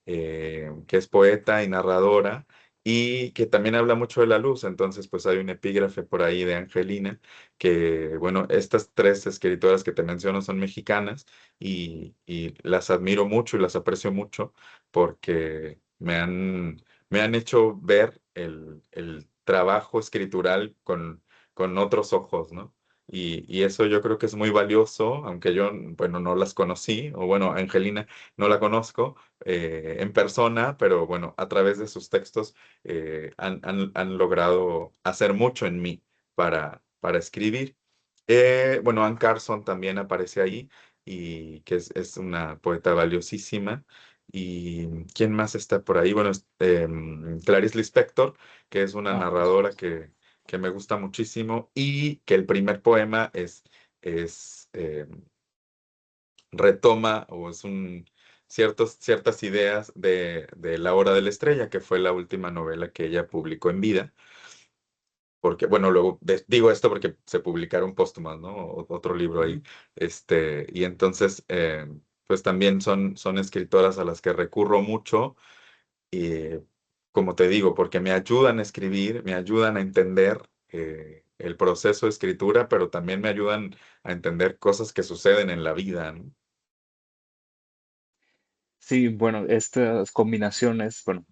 que es poeta y narradora y que también habla mucho de la luz. Entonces, pues hay un epígrafe por ahí de Angelina, que, bueno, estas tres escritoras que te menciono son mexicanas y las admiro mucho y las aprecio mucho porque me han hecho ver el trabajo escritural con otros ojos, ¿no? Y eso yo creo que es muy valioso, aunque yo, bueno, no las conocí, o bueno, Angelina no la conozco, en persona, pero bueno, a través de sus textos han logrado hacer mucho en mí para escribir. Bueno, Anne Carson también aparece ahí y que es una poeta valiosísima. ¿Y quién más está por ahí? Bueno, Clarice Lispector, que es una Ah, por narradora supuesto. que me gusta muchísimo y que el primer poema es retoma o es ciertas ideas de La Hora de la Estrella, que fue la última novela que ella publicó en vida. Porque, bueno, luego digo esto porque se publicaron póstumas, ¿no? Otro libro ahí. Ujú. Y entonces, pues también son escritoras a las que recurro mucho y, como te digo, porque me ayudan a escribir, me ayudan a entender el proceso de escritura, pero también me ayudan a entender cosas que suceden en la vida, ¿no? Sí, bueno, estas combinaciones, bueno,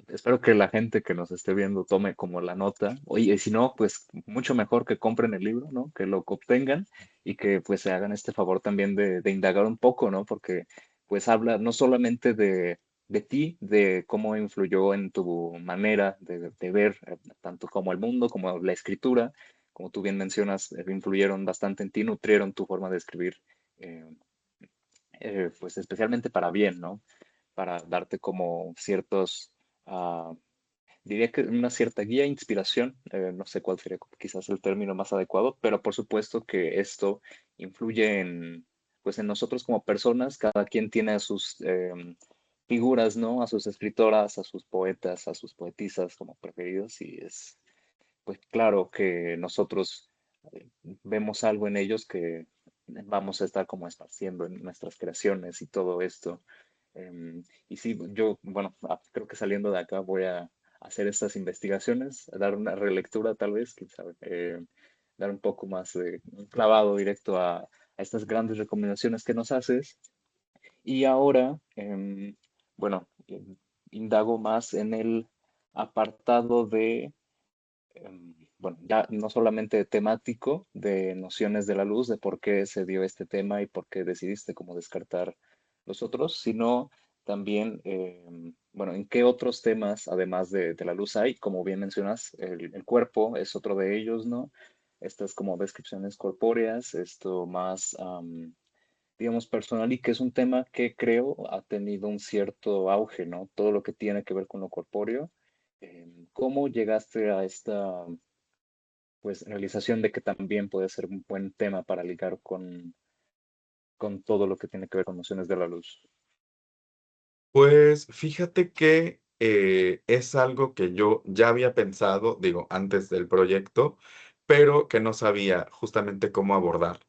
espero que la gente que nos esté viendo tome como la nota. Oye, y si no, pues mucho mejor que compren el libro, ¿no? Que lo obtengan y que pues se hagan este favor también de indagar un poco, ¿no? Porque pues habla no solamente de ti, de cómo influyó en tu manera de ver tanto como el mundo, como la escritura, como tú bien mencionas, influyeron bastante en ti, nutrieron tu forma de escribir. eh, pues especialmente para bien, ¿no? Para darte como ciertos, ah, diría que una cierta guía, inspiración, no sé cuál sería quizás el término más adecuado, pero por supuesto que esto influye en, pues en nosotros como personas, cada quien tiene a sus figuras, ¿no? A sus escritoras, a sus poetas, a sus poetisas como preferidos y es, pues claro que nosotros vemos algo en ellos que vamos a estar como esparciendo en nuestras creaciones y todo esto. Y sí, yo, bueno, creo que saliendo de acá voy a hacer estas investigaciones, a dar una relectura tal vez, quién sabe, dar un poco más de un clavado directo a estas grandes recomendaciones que nos haces. Y ahora, bueno, indago más en el apartado de bueno, ya no solamente temático de nociones de la luz, de por qué se dio este tema y por qué decidiste cómo descartar los otros, sino también, bueno, en qué otros temas, además de la luz hay, como bien mencionas, el cuerpo es otro de ellos, ¿no? Estas como descripciones corpóreas, esto más, digamos, personal y que es un tema que creo ha tenido un cierto auge, ¿no? Todo lo que tiene que ver con lo corpóreo. ¿Cómo llegaste a esta pues realización de que también puede ser un buen tema para ligar con todo lo que tiene que ver con nociones de la luz? Pues fíjate que es algo que yo ya había pensado, digo, antes del proyecto, pero que no sabía justamente cómo abordar.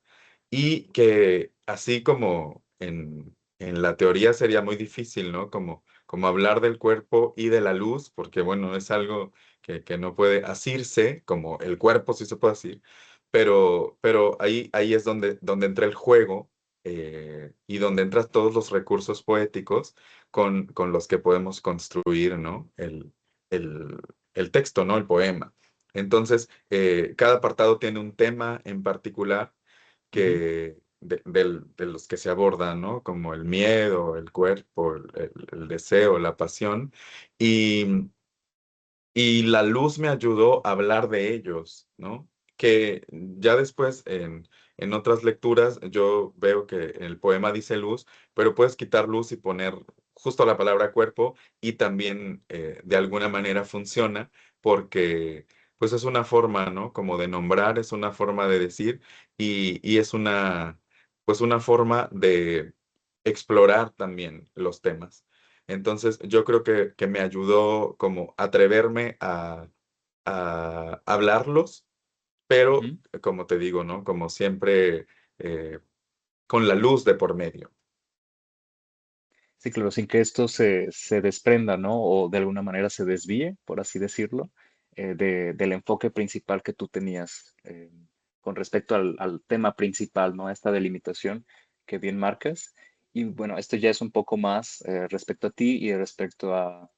Y que así como en la teoría sería muy difícil, ¿no? Como hablar del cuerpo y de la luz, porque bueno, es algo que no puede asirse, como el cuerpo sí se puede asir, pero ahí es donde entra el juego y donde entran todos los recursos poéticos con los que podemos construir, ¿no? El, el texto, ¿no? El poema. Entonces, cada apartado tiene un tema en particular Ujú. de los que se abordan, ¿no? Como el miedo, el cuerpo, el deseo, la pasión. Y, y la luz me ayudó a hablar de ellos, ¿no? Que ya después en otras lecturas yo veo que el poema dice luz, pero puedes quitar luz y poner justo la palabra cuerpo y también de alguna manera funciona porque pues es una forma, ¿no? Como de nombrar, es una forma de decir y es pues una forma de explorar también los temas. Entonces, yo creo que me ayudó como atreverme a hablarlos, pero Ujú. como te digo, ¿no? Como siempre, eh, con la luz de por medio. Sí, claro, sin que esto se desprenda, ¿no? O de alguna manera se desvíe, por así decirlo, del enfoque principal que tú tenías con respecto al tema principal, ¿no? A esta delimitación que bien marcas. Y bueno, esto ya es un poco más respecto a ti y respecto a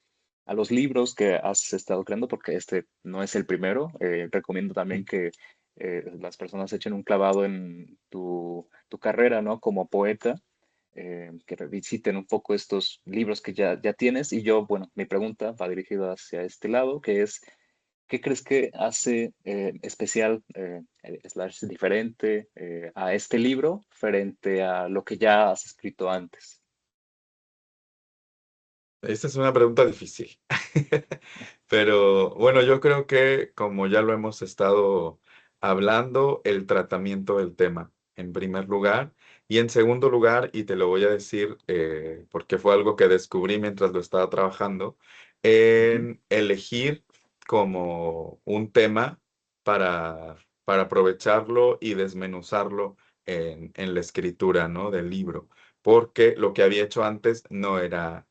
los libros que has estado creando, porque este no es el primero. Recomiendo también que las personas echen un clavado en tu carrera, ¿no? Como poeta, que revisiten un poco estos libros que ya tienes. Y yo, bueno, mi pregunta va dirigida hacia este lado, que es, ¿qué crees que hace especial, slash diferente a este libro frente a lo que ya has escrito antes? Esta es una pregunta difícil. Pero bueno, yo creo que como ya lo hemos estado hablando, el tratamiento del tema, en primer lugar. Y en segundo lugar, y te lo voy a decir porque fue algo que descubrí mientras lo estaba trabajando, Ujú. en elegir como un tema para aprovecharlo y desmenuzarlo en la escritura, ¿no? Del libro. Porque lo que había hecho antes no era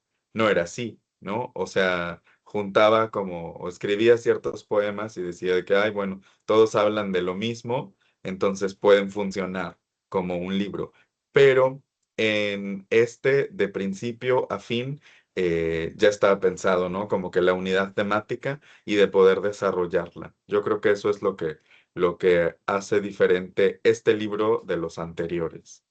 así, ¿no? O sea, juntaba como, o escribía ciertos poemas y decía de que, ay, bueno, todos hablan de lo mismo, entonces pueden funcionar como un libro. Pero en este, de principio a fin, ya estaba pensado, ¿no? Como que la unidad temática y de poder desarrollarla. Yo creo que eso es lo que hace diferente este libro de los anteriores.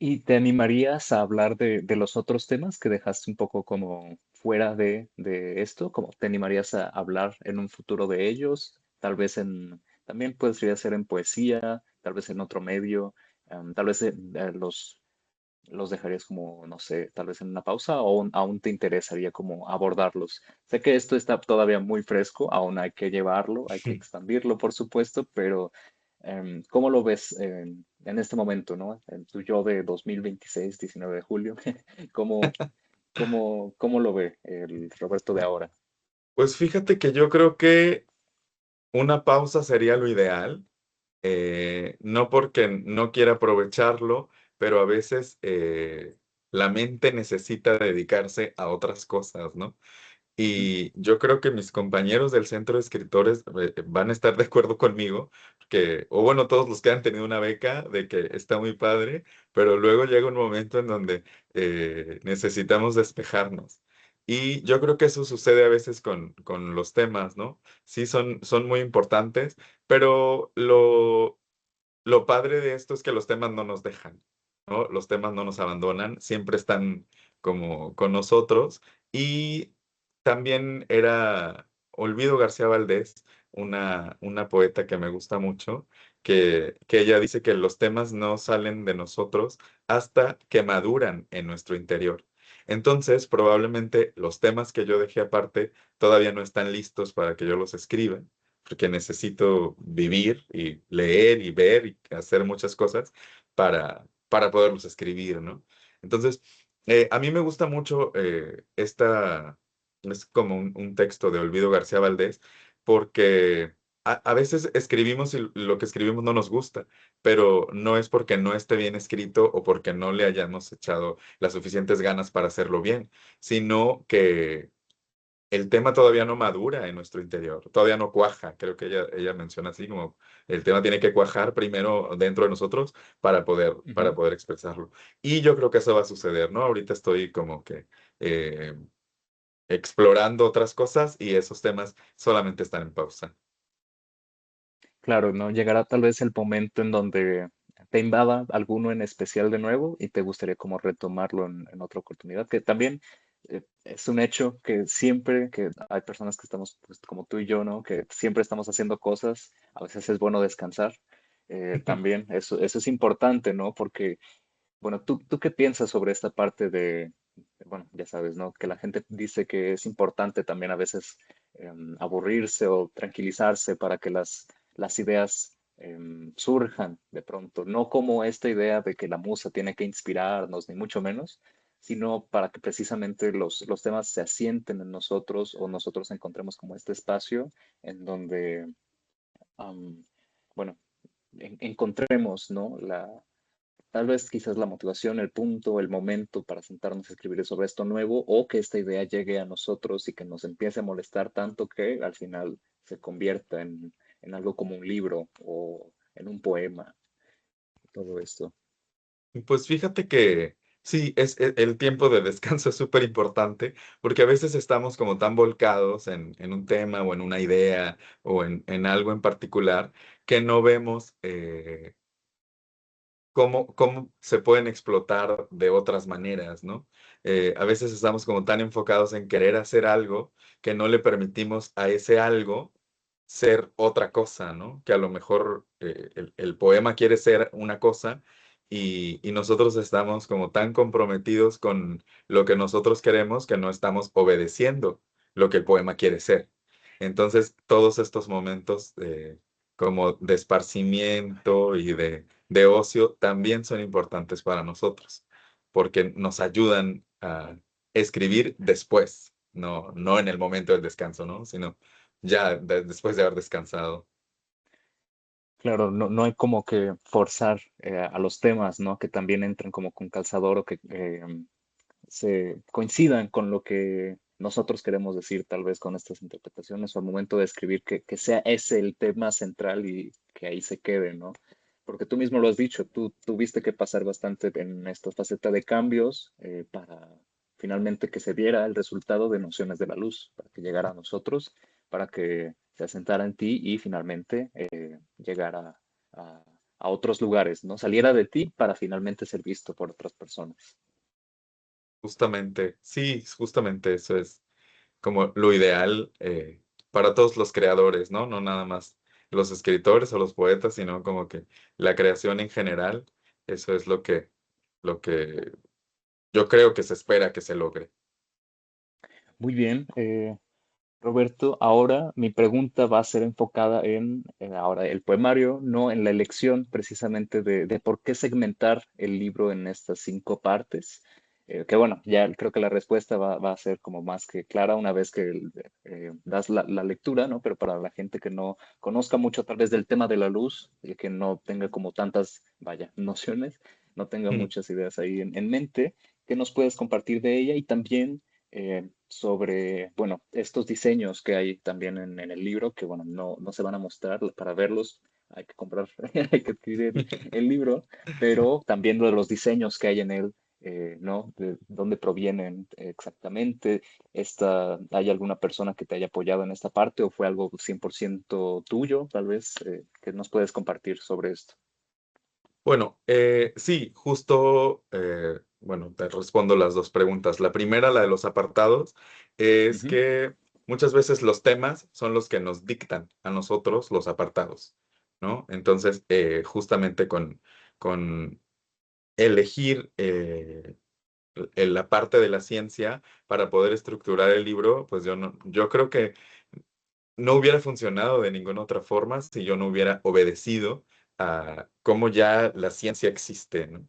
¿Y te animarías a hablar de los otros temas que dejaste un poco como fuera de esto? ¿Como te animarías a hablar en un futuro de ellos? Tal vez también podría ser en poesía, tal vez en otro medio, tal vez los dejarías como, no sé, tal vez en una pausa o aún te interesaría como abordarlos. Sé que esto está todavía muy fresco, aún hay que llevarlo, hay que expandirlo, por supuesto, pero ¿cómo lo ves en este momento, ¿no? En tu yo de 2026, 19 de julio, ¿cómo, cómo lo ve el Roberto de ahora? Pues fíjate que yo creo que una pausa sería lo ideal, no porque no quiera aprovecharlo, pero a veces la mente necesita dedicarse a otras cosas, ¿no? Ujú. Y yo creo que mis compañeros del centro de escritores van a estar de acuerdo conmigo, que, o bueno, todos los que han tenido una beca, de que está muy padre, pero luego llega un momento en donde necesitamos despejarnos. Y yo creo que eso sucede a veces con los temas, ¿no? Sí, son muy importantes, pero lo padre de esto es que los temas no nos dejan, ¿no? Los temas no nos abandonan, siempre están como con nosotros. Y también era Olvido García Valdés, una poeta que me gusta mucho, que ella dice que los temas no salen de nosotros hasta que maduran en nuestro interior. Entonces, probablemente los temas que yo dejé aparte todavía no están listos para que yo los escriba porque necesito vivir y leer y ver y hacer muchas cosas para poderlos escribir, ¿no? Entonces, a mí me gusta mucho es como un texto de Olvido García Valdés, porque a veces escribimos y lo que escribimos no nos gusta, pero no es porque no esté bien escrito o porque no le hayamos echado las suficientes ganas para hacerlo bien, sino el tema todavía no madura en nuestro interior, todavía no cuaja. Creo que ella menciona así como el tema tiene que cuajar primero dentro de nosotros para Ujú. poder expresarlo. Y yo creo que eso va a suceder, ¿no? Ahorita estoy como que eh, explorando otras cosas y esos temas solamente están en pausa. Claro, ¿no? Llegará tal vez el momento en donde te invada alguno en especial de nuevo y te gustaría como retomarlo en otra oportunidad, que también es un hecho que siempre que hay personas que estamos pues, como tú y yo, ¿no? Que siempre estamos haciendo cosas, a veces es bueno descansar. También eso es importante, ¿no? Porque bueno, ¿tú qué piensas sobre esta parte de, bueno, ya sabes, ¿no? Que la gente dice que es importante también a veces aburrirse o tranquilizarse para que las ideas surjan de pronto, no como esta idea de que la musa tiene que inspirarnos, ni mucho menos, sino para que precisamente los temas se asienten en nosotros o nosotros encontremos como este espacio en donde, am, bueno, encontremos, ¿no? Tal vez quizás la motivación, el punto, el momento para sentarnos a escribir sobre esto nuevo o que esta idea llegue a nosotros y que nos empiece a molestar tanto que al final se convierta en algo como un libro o en un poema, todo esto. Pues fíjate que sí, el tiempo de descanso es súper importante porque a veces estamos como tan volcados en un tema o en una idea o en algo en particular que no vemos cómo se pueden explotar de otras maneras, ¿no? A veces estamos como tan enfocados en querer hacer algo que no le permitimos a ese algo ser otra cosa, ¿no? Que a lo mejor el poema quiere ser una cosa y nosotros estamos como tan comprometidos con lo que nosotros queremos que no estamos obedeciendo lo que el poema quiere ser. Entonces, todos estos momentos como de esparcimiento y de ocio también son importantes para nosotros, porque nos ayudan a escribir después, no en el momento del descanso, ¿no? Sino ya después de haber descansado. Claro, no hay como que forzar a los temas, ¿no? Que también entren como con calzador o que se coincidan con lo que nosotros queremos decir, tal vez con estas interpretaciones, o al momento de escribir, que sea ese el tema central y que ahí se quede, ¿no? Porque tú mismo lo has dicho, tú tuviste que pasar bastante en esta faceta de cambios para finalmente que se viera el resultado de Nociones de la Luz, para que llegara a nosotros, para que se asentara en ti y finalmente llegara a, a otros lugares, ¿no? Saliera de ti para finalmente ser visto por otras personas. Justamente, sí, justamente eso es como lo ideal para todos los creadores, ¿no? No nada más los escritores o los poetas, sino como que la creación en general, eso es lo que yo creo que se espera que se logre. Muy bien, Roberto. Ahora mi pregunta va a ser enfocada en ahora el poemario, no en la elección precisamente de por qué segmentar el libro en estas 5 partes. Que bueno, ya creo que la respuesta va a ser como más que clara una vez que das la lectura, ¿no? Pero para la gente que no conozca mucho tal vez del tema de la luz y que no tenga como tantas, vaya, nociones, no tenga Mm. muchas ideas ahí en mente, ¿qué nos puedes compartir de ella? Y también sobre, bueno, estos diseños que hay también en el libro, que bueno, no se van a mostrar para verlos, hay que comprar, hay que adquirir el libro, pero también de los diseños que hay en él, ¿no? De dónde provienen exactamente. ¿Hay alguna persona que te haya apoyado en esta parte o fue algo 100% tuyo, tal vez, que nos puedes compartir sobre esto? Bueno, sí, justo, bueno, te respondo las dos preguntas. La primera, la de los apartados, es Ujú. que muchas veces los temas son los que nos dictan a nosotros los apartados, ¿no? Entonces, justamente con elegir la parte de la ciencia para poder estructurar el libro, pues yo creo que no hubiera funcionado de ninguna otra forma si yo no hubiera obedecido a cómo ya la ciencia existe, ¿no?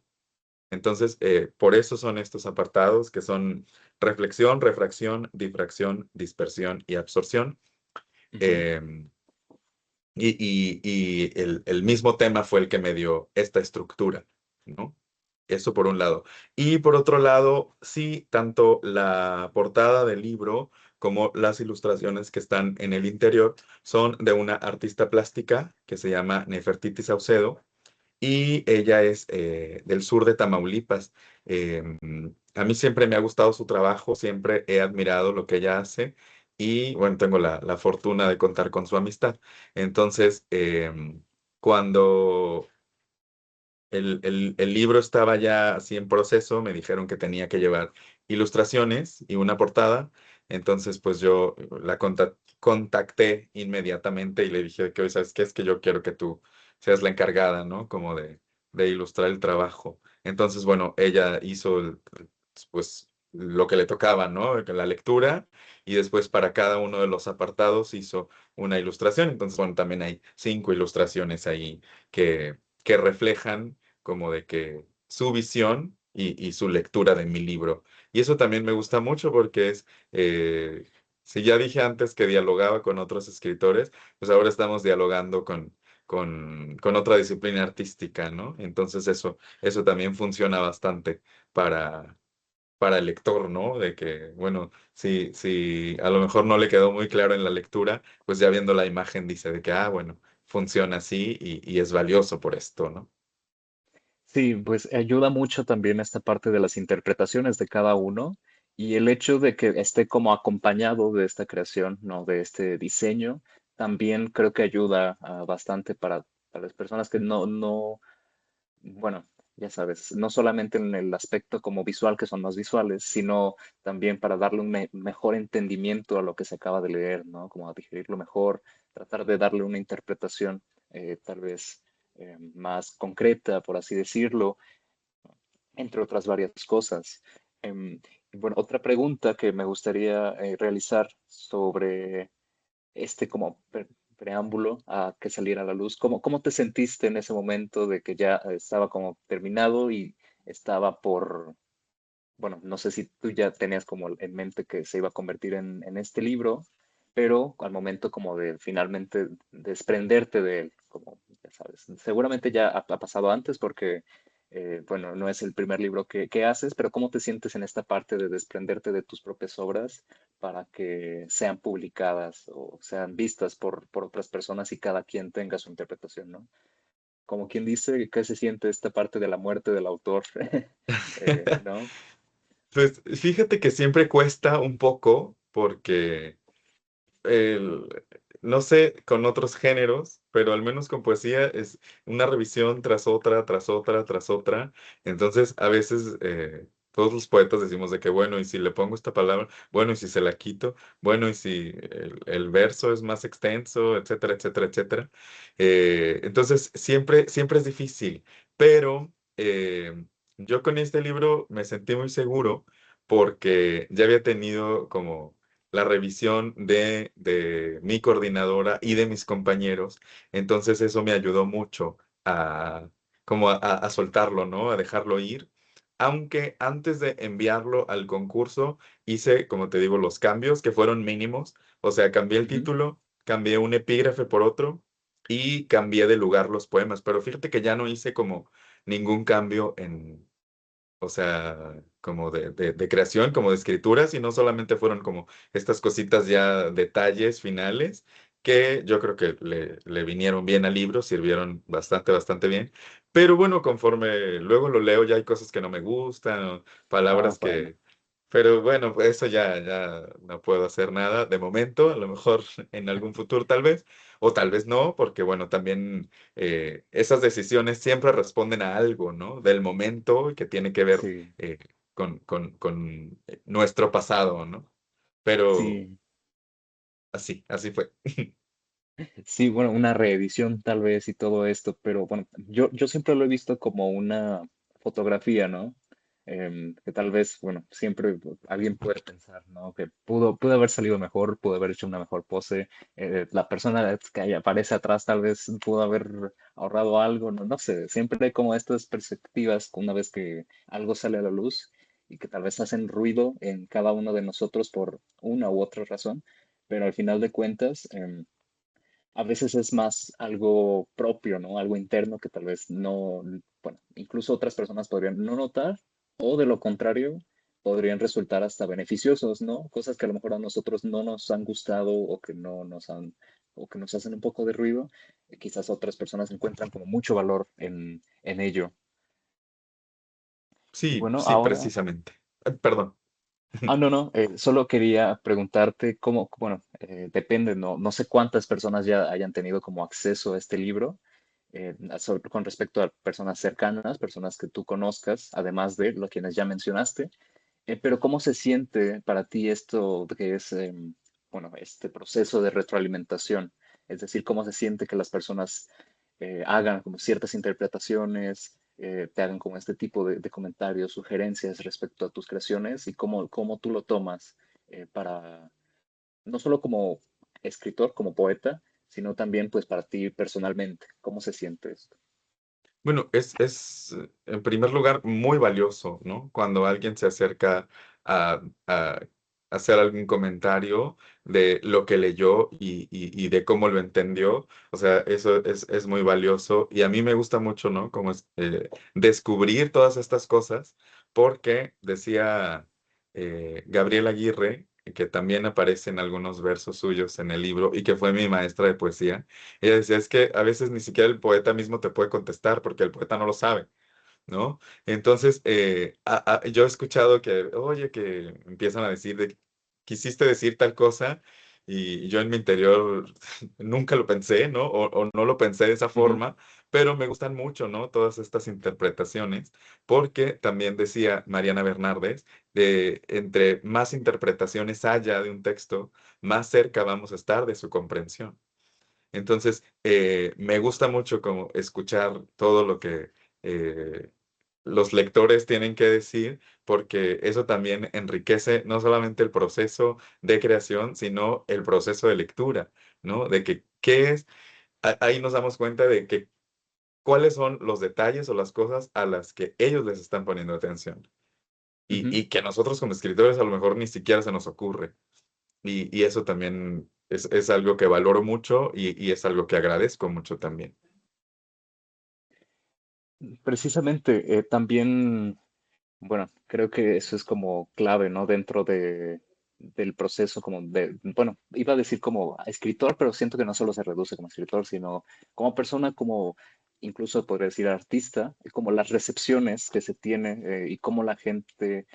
Entonces, por eso son estos apartados que son reflexión, refracción, difracción, dispersión y absorción. Ujú. Em, y el mismo tema fue el que me dio esta estructura, ¿no? Eso por un lado. Y por otro lado, sí, tanto la portada del libro como las ilustraciones que están en el interior son de una artista plástica que se llama Nefertiti Saucedo y ella es del sur de Tamaulipas. A mí siempre me ha gustado su trabajo, siempre he admirado lo que ella hace y bueno, tengo la fortuna de contar con su amistad. Entonces, cuando el libro estaba ya así en proceso, me dijeron que tenía que llevar ilustraciones y una portada. Entonces, pues yo contacté inmediatamente y le dije que hoy, ¿sabes qué? Es que yo quiero que tú seas la encargada, ¿no? Como de ilustrar el trabajo. Entonces, bueno, ella hizo pues lo que le tocaba, ¿no? La lectura y después para cada uno de los apartados hizo una ilustración. Entonces, bueno, también hay 5 ilustraciones ahí que reflejan como de que su visión y su lectura de mi libro. Y eso también me gusta mucho porque si ya dije antes que dialogaba con otros escritores, pues ahora estamos dialogando con otra disciplina artística, ¿no? Entonces eso también funciona bastante para, para el lector, ¿no? De que, bueno, si a lo mejor no le quedó muy claro en la lectura, pues ya viendo la imagen dice de que, bueno, funciona así y es valioso por esto, ¿no? Sí, pues ayuda mucho también esta parte de las interpretaciones de cada uno y el hecho de que esté como acompañado de esta creación, ¿no? De este diseño, también creo que ayuda bastante para las personas que no, bueno, ya sabes, no solamente en el aspecto como visual, que son más visuales, sino también para darle un mejor entendimiento a lo que se acaba de leer, ¿no? Como a digerirlo mejor, tratar de darle una interpretación tal vez más concreta, por así decirlo, entre otras varias cosas. Y bueno, otra pregunta que me gustaría realizar sobre este como preámbulo a que saliera a la luz. ¿Cómo te sentiste en ese momento de que ya estaba como terminado y estaba por, bueno, no sé si tú ya tenías como en mente que se iba a convertir en este libro, pero al momento como de finalmente desprenderte de él, como ya sabes, seguramente ya ha pasado antes porque, bueno, no es el primer libro que haces, pero ¿cómo te sientes en esta parte de desprenderte de tus propias obras para que sean publicadas o sean vistas por otras personas y cada quien tenga su interpretación, ¿no? Como quien dice, ¿qué se siente esta parte de la muerte del autor? ¿No? Pues fíjate que siempre cuesta un poco porque el- no sé con otros géneros, pero al menos con poesía es una revisión tras otra, tras otra, tras otra. Entonces, a veces todos los poetas decimos de que, bueno, y si le pongo esta palabra, bueno, y si se la quito, bueno, y si el verso es más extenso, etcétera, etcétera, etcétera. Entonces, siempre es difícil, pero yo con este libro me sentí muy seguro porque ya había tenido como la revisión de mi coordinadora y de mis compañeros. Entonces eso me ayudó mucho a, como a soltarlo, ¿no? A dejarlo ir. Aunque antes de enviarlo al concurso hice, como te digo, los cambios que fueron mínimos. O sea, cambié el Ujú, título, cambié un epígrafe por otro y cambié de lugar los poemas. Pero fíjate que ya no hice como ningún cambio o sea, como de creación, como de escrituras, y no solamente fueron como estas cositas ya, detalles finales, que yo creo que le vinieron bien al libro, sirvieron bastante, bastante bien. Pero bueno, conforme luego lo leo, ya hay cosas que no me gustan, o palabras bueno. que... Pero bueno, pues eso ya no puedo hacer nada de momento, a lo mejor en algún futuro tal vez, o tal vez no, porque bueno, también esas decisiones siempre responden a algo, ¿no? Del momento que tiene que ver Sí, eh, con nuestro pasado, ¿no? Pero sí, así fue. sí, bueno, una reedición tal vez y todo esto, pero bueno, yo siempre lo he visto como una fotografía, ¿no? Que tal vez, bueno, siempre alguien puede pensar, ¿no? Que pudo haber salido mejor, pudo haber hecho una mejor pose, la persona que ahí aparece atrás tal vez pudo haber ahorrado algo, no sé, siempre hay como estas perspectivas una vez que algo sale a la luz y que tal vez hacen ruido en cada uno de nosotros por una u otra razón, pero al final de cuentas, a veces es más algo propio, ¿no? Algo interno que tal vez no, bueno, incluso otras personas podrían no notar, o de lo contrario, podrían resultar hasta beneficiosos, ¿no? Cosas que a lo mejor a nosotros no nos han gustado o que no nos han, o que nos hacen un poco de ruido, quizás otras personas encuentran como mucho valor en ello. Y Sí, bueno, sí, ahora, precisamente. Perdón. no, no, solo quería preguntarte cómo, bueno, depende, no, no sé cuántas personas ya hayan tenido como acceso a este libro, con respecto a personas cercanas, personas que tú conozcas, además de los quienes ya mencionaste. Pero ¿cómo se siente para ti esto que es, bueno, este proceso de retroalimentación? Es decir, ¿cómo se siente que las personas hagan como ciertas interpretaciones, te hagan como este tipo de comentarios, sugerencias respecto a tus creaciones y cómo tú lo tomas para, no solo como escritor, como poeta, sino también pues para ti personalmente? ¿Cómo se siente esto? Bueno, en primer lugar muy valioso, ¿no? Cuando alguien se acerca a hacer algún comentario de lo que leyó y de cómo lo entendió. O sea, eso es muy valioso y a mí me gusta mucho, ¿no? Como descubrir todas estas cosas porque decía Gabriel Aguirre, que también aparece en algunos versos suyos en el libro y que fue mi maestra de poesía. Ella decía, es que a veces ni siquiera el poeta mismo te puede contestar porque el poeta no lo sabe, ¿no? Entonces, yo he escuchado que, oye, que empiezan a decir, quisiste decir tal cosa y yo en mi interior nunca lo pensé, ¿no? O no lo pensé de esa Ujú, forma, pero me gustan mucho, ¿no? Todas estas interpretaciones, porque también decía Mariana Bernardes, de entre más interpretaciones haya de un texto, más cerca vamos a estar de su comprensión. Entonces, me gusta mucho como escuchar todo lo que eh, los lectores tienen que decir, porque eso también enriquece no solamente el proceso de creación, sino el proceso de lectura, ¿no? De que qué es, ahí nos damos cuenta de que cuáles son los detalles o las cosas a las que ellos les están poniendo atención. ujú. Y que a nosotros como escritores a lo mejor ni siquiera se nos ocurre. Y eso también es algo que valoro mucho y es algo que agradezco mucho también. Precisamente, también, bueno, creo que eso es como clave, ¿no? Dentro del proceso como de, bueno, iba a decir como escritor, pero siento que no solo se reduce como escritor, sino como persona, como incluso podría decir artista, como las recepciones que se tiene y cómo la gente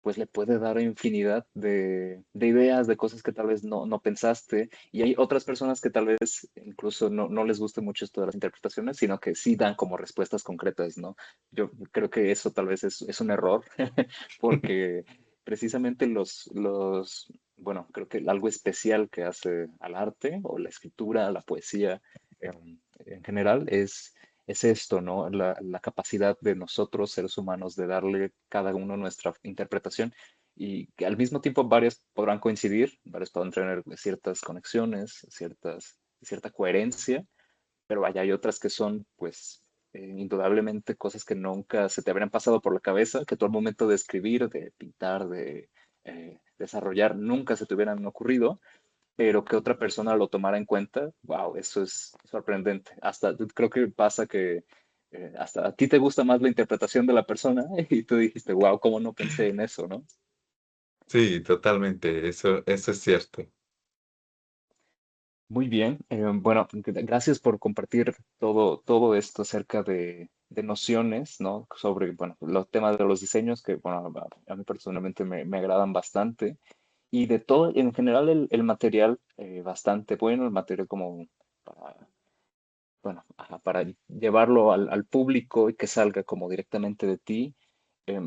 pues le puede dar infinidad de ideas, de cosas que tal vez no pensaste. Y hay otras personas que tal vez incluso no les guste mucho esto de las interpretaciones, sino que sí dan como respuestas concretas, ¿no? Yo creo que eso tal vez es un error, porque precisamente bueno, creo que algo especial que hace al arte o la escritura, la poesía en general es esto, ¿no? La capacidad de nosotros, seres humanos, de darle cada uno nuestra interpretación y que al mismo tiempo varias podrán coincidir, varias podrán tener ciertas conexiones, cierta coherencia, pero vaya, hay otras que son, pues, indudablemente cosas que nunca se te habrían pasado por la cabeza, que tú al momento de escribir, de pintar, de desarrollar, nunca se te hubieran ocurrido, pero que otra persona lo tomara en cuenta, wow, eso es sorprendente. Hasta creo que pasa que hasta a ti te gusta más la interpretación de la persona y tú dijiste, wow, ¿cómo no pensé en eso, no? Sí, totalmente, eso es cierto. Muy bien, bueno, gracias por compartir todo esto acerca de nociones, ¿no? Sobre, bueno, los temas de los diseños que, bueno, a mí personalmente me agradan bastante. Y de todo, en general, el material bastante bueno, el material como para bueno, ajá, para llevarlo al público y que salga como directamente de ti.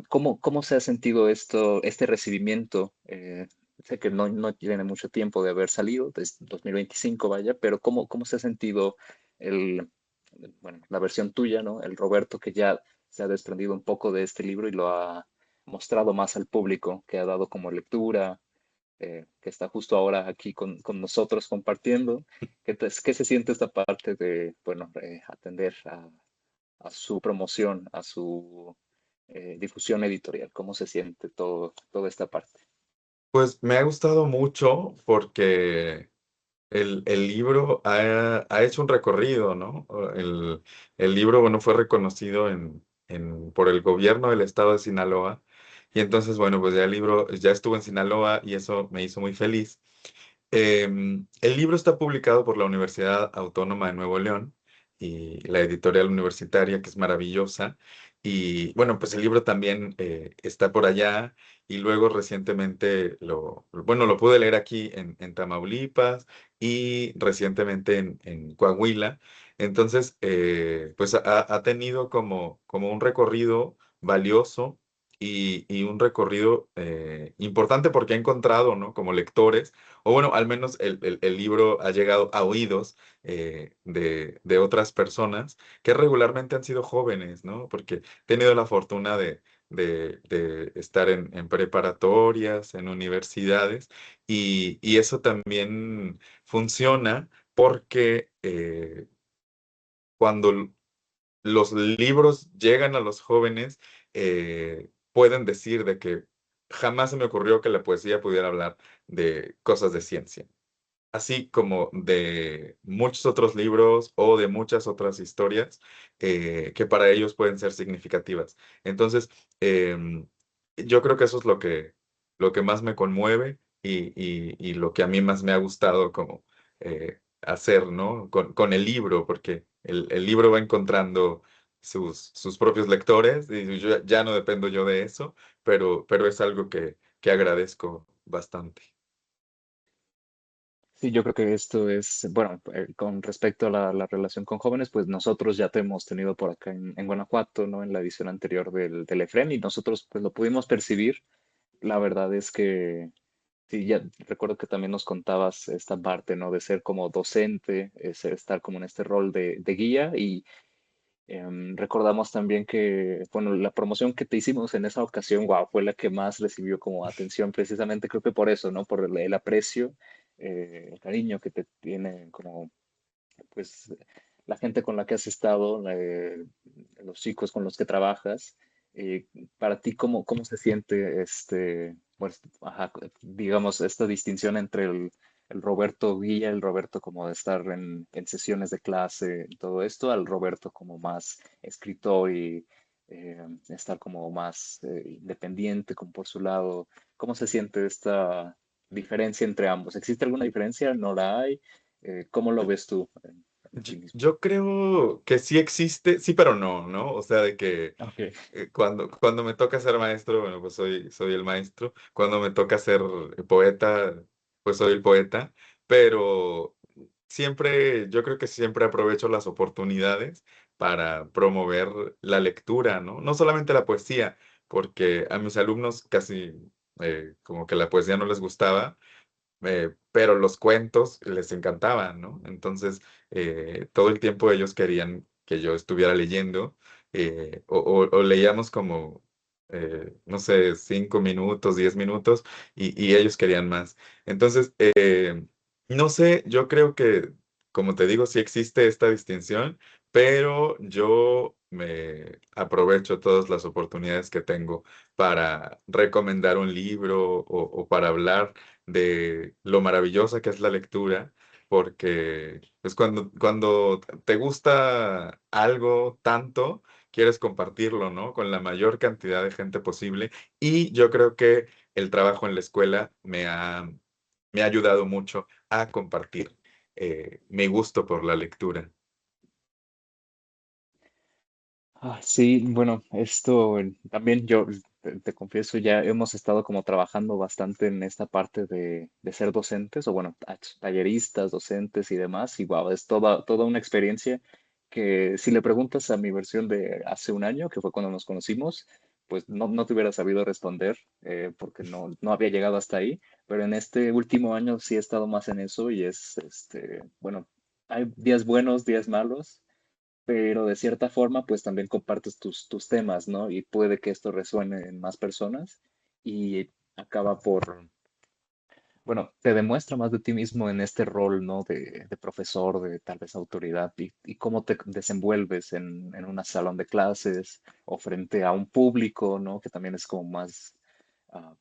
¿Cómo se ha sentido este recibimiento? Sé que no tiene mucho tiempo de haber salido, desde 2025 vaya, pero ¿cómo se ha sentido el, bueno, la versión tuya, ¿no? El Roberto que ya se ha desprendido un poco de este libro y lo ha mostrado más al público, que ha dado como lectura, que está justo ahora aquí con nosotros compartiendo. ¿Qué se siente esta parte de, bueno, atender a su promoción, a su difusión editorial? ¿Cómo se siente toda esta parte? Pues me ha gustado mucho porque el libro ha hecho un recorrido, ¿no? El libro, bueno, fue reconocido por el gobierno del estado de Sinaloa Y entonces, bueno, pues ya el libro ya estuvo en Sinaloa y eso me hizo muy feliz. El libro está publicado por la Universidad Autónoma de Nuevo León y la editorial universitaria, que es maravillosa. Y bueno, pues el libro también está por allá y luego recientemente bueno, lo pude leer aquí en Tamaulipas y recientemente en Coahuila. Entonces, pues ha tenido como un recorrido valioso y un recorrido importante porque ha encontrado, ¿no? Como lectores o bueno, al menos el libro ha llegado a oídos de otras personas que regularmente han sido jóvenes, ¿no? Porque he tenido la fortuna de estar en preparatorias, en universidades, y eso también funciona porque cuando los libros llegan a los jóvenes, pueden decir de que jamás se me ocurrió que la poesía pudiera hablar de cosas de ciencia, así como de muchos otros libros o de muchas otras historias que para ellos pueden ser significativas. Entonces, em, yo creo que eso es lo que más me conmueve y lo que a mí más me ha gustado como hacer, ¿no? Con el libro, porque el libro va encontrando sus propios lectores y ya no dependo yo de eso, pero es algo que agradezco bastante. Sí, yo creo que esto es, bueno, con respecto a la relación con jóvenes, pues nosotros ya te hemos tenido por acá en Guanajuato, ¿no? En la edición anterior del EFREN y nosotros pues lo pudimos percibir. La verdad es que sí, ya recuerdo que también nos contabas esta parte, ¿no? De ser como docente, estar como en este rol de guía y recordamos también que, bueno, la promoción que te hicimos en esa ocasión, wow, fue la que más recibió como atención, precisamente creo que por eso, ¿no? Por el aprecio, el cariño que te tiene como, pues, la gente con la que has estado, los chicos con los que trabajas. eh, para ti, ¿cómo se siente pues, ajá, digamos, esta distinción entre el Roberto Guía, el Roberto como de estar en sesiones de clase, y todo esto, al Roberto como más escritor y estar como más independiente, como por su lado? ¿Cómo se siente esta diferencia entre ambos? ¿Existe alguna diferencia? ¿No la hay? ¿Cómo lo ves tú en Yo, ti mismo? yo creo que sí existe, sí, pero no, ¿no? O sea, de que Ok. cuando me toca ser maestro, bueno, pues soy el maestro. Cuando me toca ser poeta, pues soy el poeta. Pero siempre, yo creo que siempre aprovecho las oportunidades para promover la lectura, ¿no? No solamente la poesía, porque a mis alumnos casi como que la poesía no les gustaba, pero los cuentos les encantaban, ¿no? Entonces, todo el tiempo ellos querían que yo estuviera leyendo, o leíamos como, no sé, 5 minutos, 10 minutos, y ellos querían más. Entonces, no sé, yo creo que, como te digo, sí existe esta distinción, pero yo me aprovecho todas las oportunidades que tengo para recomendar un libro o para hablar de lo maravillosa que es la lectura, porque pues cuando te gusta algo tanto, quieres compartirlo, ¿no? Con la mayor cantidad de gente posible. Y yo creo que el trabajo en la escuela me ha ayudado mucho a compartir mi gusto por la lectura. Sí, bueno, esto también yo te confieso, ya hemos estado como trabajando bastante en esta parte de ser docentes, o bueno, talleristas, docentes y demás, y wow, es toda una experiencia que si le preguntas a mi versión de hace un año, que fue cuando nos conocimos, pues no te hubiera sabido responder, porque no había llegado hasta ahí, pero en este último año sí he estado más en eso y bueno, hay días buenos, días malos, pero de cierta forma, pues también compartes tus temas, ¿no? Y puede que esto resuene en más personas y acaba por, bueno, te demuestra más de ti mismo en este rol, ¿no? De profesor, de tal vez autoridad y cómo te desenvuelves en un salón de clases o frente a un público, ¿no? Que también es como más,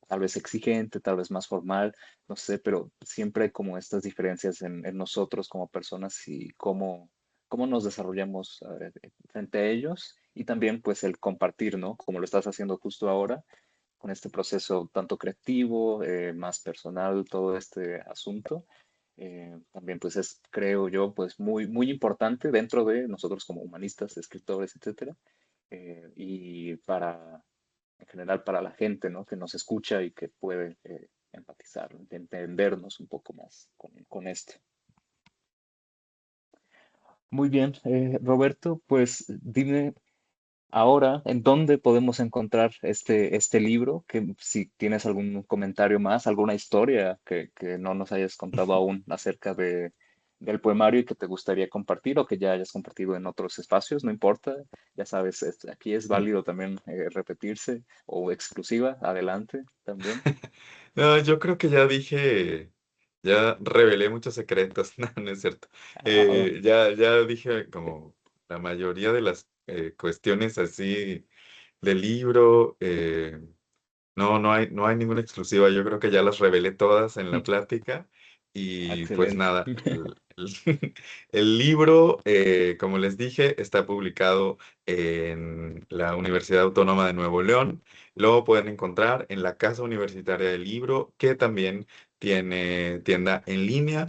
tal vez exigente, tal vez más formal, no sé, pero siempre hay como estas diferencias en nosotros como personas y cómo nos desarrollamos frente a ellos y también pues el compartir, ¿no? Como lo estás haciendo justo ahora con este proceso tanto creativo, más personal, todo este asunto. También pues es, creo yo, pues muy, muy importante dentro de nosotros como humanistas, escritores, etcétera, y para, en general para la gente, ¿no? Que nos escucha y que puede empatizar, entendernos un poco más con esto. Muy bien, Roberto, pues dime ahora en dónde podemos encontrar este libro, que si tienes algún comentario más, alguna historia que no nos hayas contado aún acerca del poemario y que te gustaría compartir o que ya hayas compartido en otros espacios, no importa, ya sabes, aquí es válido también repetirse o exclusiva, adelante también. No, yo creo que ya dije, ya revelé muchos secretos, no, no es cierto. Ah, Ya dije como la mayoría de las cuestiones así del libro. No, no hay ninguna exclusiva. Yo creo que ya las revelé todas en la plática. Y pues excelente. nada, el libro, como les dije, está publicado en la Universidad Autónoma de Nuevo León. Lo pueden encontrar en la Casa Universitaria del Libro, que también tiene tienda en línea.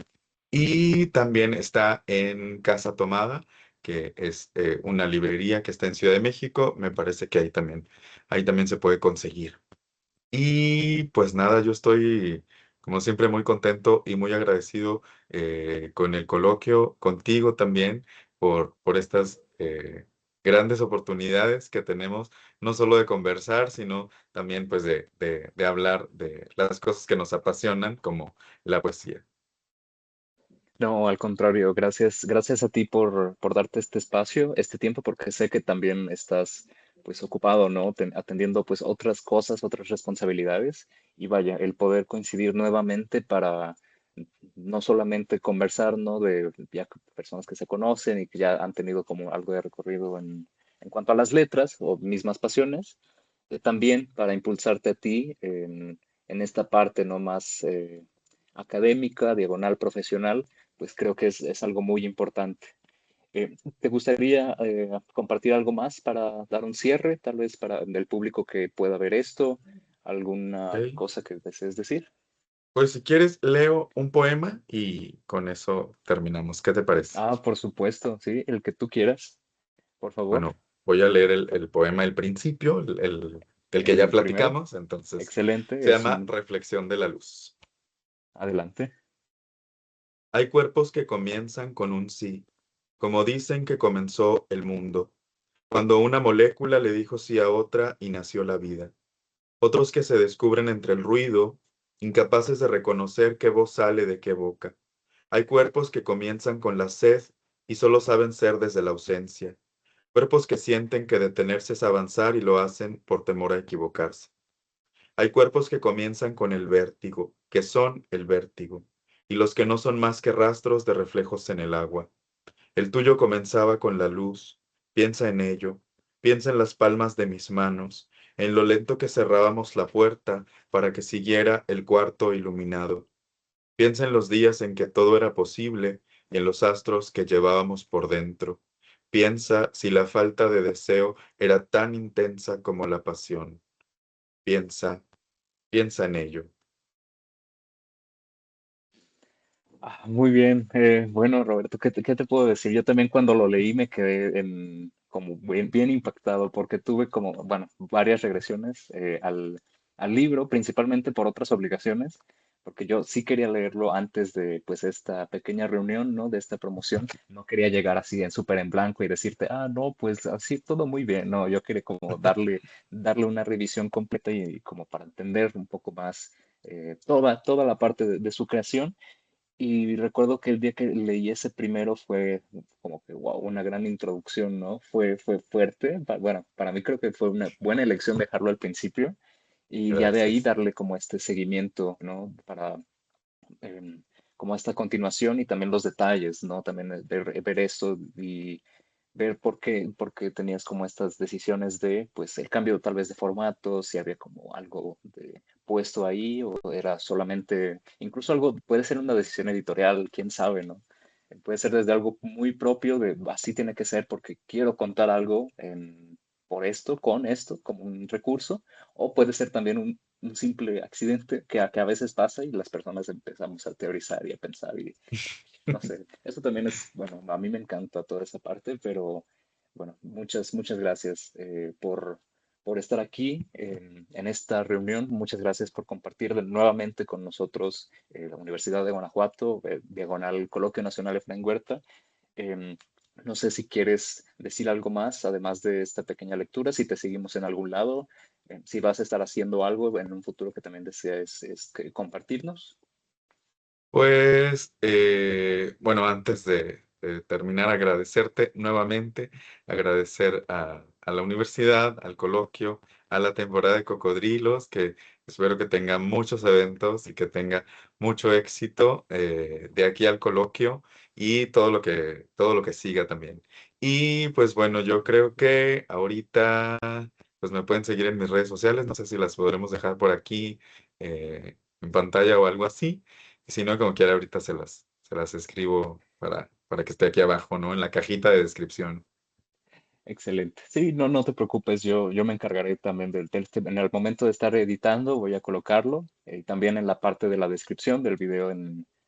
Y también está en Casa Tomada, que es una librería que está en Ciudad de México. Me parece que ahí también se puede conseguir. Y pues nada, yo estoy como siempre muy contento y muy agradecido con el coloquio, contigo también, por estas grandes oportunidades que tenemos, no solo de conversar, sino también pues de hablar de las cosas que nos apasionan, como la poesía. No, al contrario, gracias, gracias a ti por darte este espacio, este tiempo, porque sé que también estás pues ocupado, ¿no? Atendiendo pues otras cosas, otras responsabilidades. Y vaya, el poder coincidir nuevamente para no solamente conversar, ¿no? De ya personas que se conocen y que ya han tenido como algo de recorrido en cuanto a las letras o mismas pasiones, también para impulsarte a ti en esta parte, ¿no? Más académica, diagonal profesional, pues creo que es algo muy importante. ¿Te gustaría compartir algo más para dar un cierre, tal vez para el público que pueda ver esto? ¿Alguna ¿Ok? cosa que desees decir? Pues si quieres, leo un poema y con eso terminamos. ¿Qué te parece? Ah, por supuesto, sí, el que tú quieras, por favor. Bueno, voy a leer el poema El Principio, del que ya El primero, platicamos, entonces excelente, se es llama un Reflexión de la Luz. adelante. Hay cuerpos que comienzan con un sí, como dicen que comenzó el mundo, cuando una molécula le dijo sí a otra y nació la vida. Otros que se descubren entre el ruido, incapaces de reconocer qué voz sale de qué boca. Hay cuerpos que comienzan con la sed y solo saben ser desde la ausencia. Cuerpos que sienten que detenerse es avanzar y lo hacen por temor a equivocarse. Hay cuerpos que comienzan con el vértigo, que son el vértigo, y los que no son más que rastros de reflejos en el agua. El tuyo comenzaba con la luz. Piensa en ello. Piensa en las palmas de mis manos, en lo lento que cerrábamos la puerta para que siguiera el cuarto iluminado. Piensa en los días en que todo era posible y en los astros que llevábamos por dentro. Piensa si la falta de deseo era tan intensa como la pasión. Piensa, piensa en ello. Muy bien, bueno, Roberto, qué te puedo decir? Yo también cuando lo leí me quedé como bien, bien impactado porque tuve como, bueno, varias regresiones al libro, principalmente por otras obligaciones, porque yo sí quería leerlo antes de pues esta pequeña reunión, ¿no? De esta promoción. No quería llegar así en súper en blanco y decirte, ah, no, pues así todo muy bien. No, yo quería como darle una revisión completa y como para entender un poco más toda la parte de su creación. Y recuerdo que el día que leí ese primero fue como que, wow, una gran introducción, ¿no? Fue fuerte. Bueno, para mí creo que fue una buena elección dejarlo al principio y ya de ahí Gracias. darle como este seguimiento, ¿no? Para como esta continuación y también los detalles, ¿no? También ver esto y ver por qué tenías como estas decisiones de, pues, el cambio tal vez de formato, si había como algo puesto ahí o era solamente, incluso algo, puede ser una decisión editorial, quién sabe, ¿no? Puede ser desde algo muy propio de así tiene que ser porque quiero contar algo por esto, con esto, como un recurso, o puede ser también un simple accidente que a veces pasa y las personas empezamos a teorizar y a pensar y no sé, eso también es, bueno, a mí me encanta toda esa parte, pero bueno, muchas gracias por estar aquí en esta reunión. Muchas gracias por compartir nuevamente con nosotros la Universidad de Guanajuato, diagonal Coloquio Nacional Efraín Huerta. Em, no sé si quieres decir algo más, además de esta pequeña lectura, si te seguimos en algún lado, si vas a estar haciendo algo en un futuro que también desees compartirnos. Pues, bueno, antes de terminar, agradecerte nuevamente, agradecer a la universidad, al coloquio, a la temporada de cocodrilos, que espero que tenga muchos eventos y que tenga mucho éxito de aquí al coloquio y todo lo que siga también. Y pues bueno, yo creo que ahorita pues me pueden seguir en mis redes sociales, no sé si las podremos dejar por aquí en pantalla o algo así. Y si no, como quiera, ahorita se las escribo para que esté aquí abajo, ¿no? En la cajita de descripción. Excelente. Sí, no te preocupes, yo me encargaré también en el momento de estar editando, voy a colocarlo y también en la parte de la descripción del video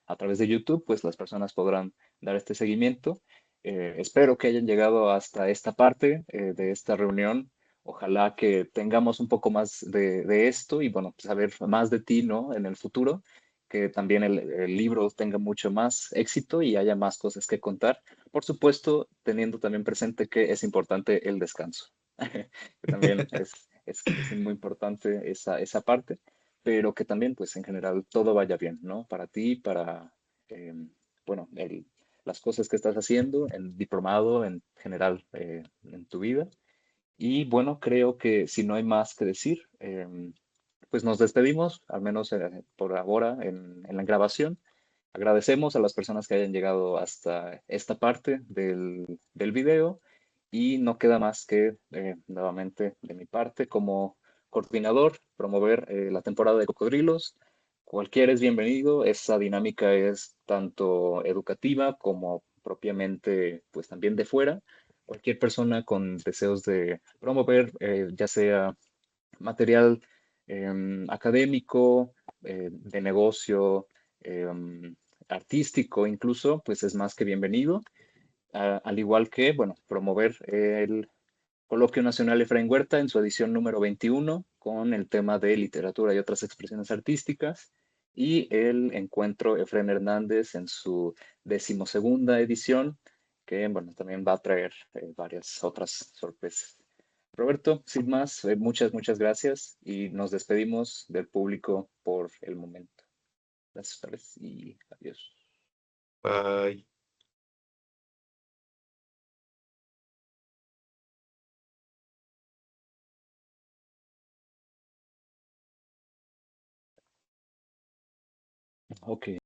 a través de YouTube, pues las personas podrán dar este seguimiento. Espero que hayan llegado hasta esta parte de esta reunión. Ojalá que tengamos un poco más de esto y bueno, saber más de ti, ¿no? En el futuro, que también el libro tenga mucho más éxito y haya más cosas que contar. Por supuesto, teniendo también presente que es importante el descanso, que también es muy importante esa parte, pero que también, pues en general, todo vaya bien, ¿no? Para ti, eh, bueno, las cosas que estás haciendo, en diplomado, en general, en tu vida. Y bueno, creo que si no hay más que decir, pues nos despedimos, al menos por ahora en la grabación. Agradecemos a las personas que hayan llegado hasta esta parte del video y no queda más que nuevamente de mi parte como coordinador promover la temporada de cocodrilos. Cualquiera es bienvenido, esa dinámica es tanto educativa como propiamente pues también de fuera. Cualquier persona con deseos de promover ya sea material académico, de negocio, artístico incluso, pues es más que bienvenido. Al igual que, bueno, promover el Coloquio Nacional Efraín Huerta en su edición número 21 con el tema de literatura y otras expresiones artísticas y el encuentro Efraín Hernández en su 12ª edición, que, bueno, también va a traer varias otras sorpresas. Roberto, sin más, muchas gracias y nos despedimos del público por el momento. Gracias otra vez y adiós. Bye. Ok.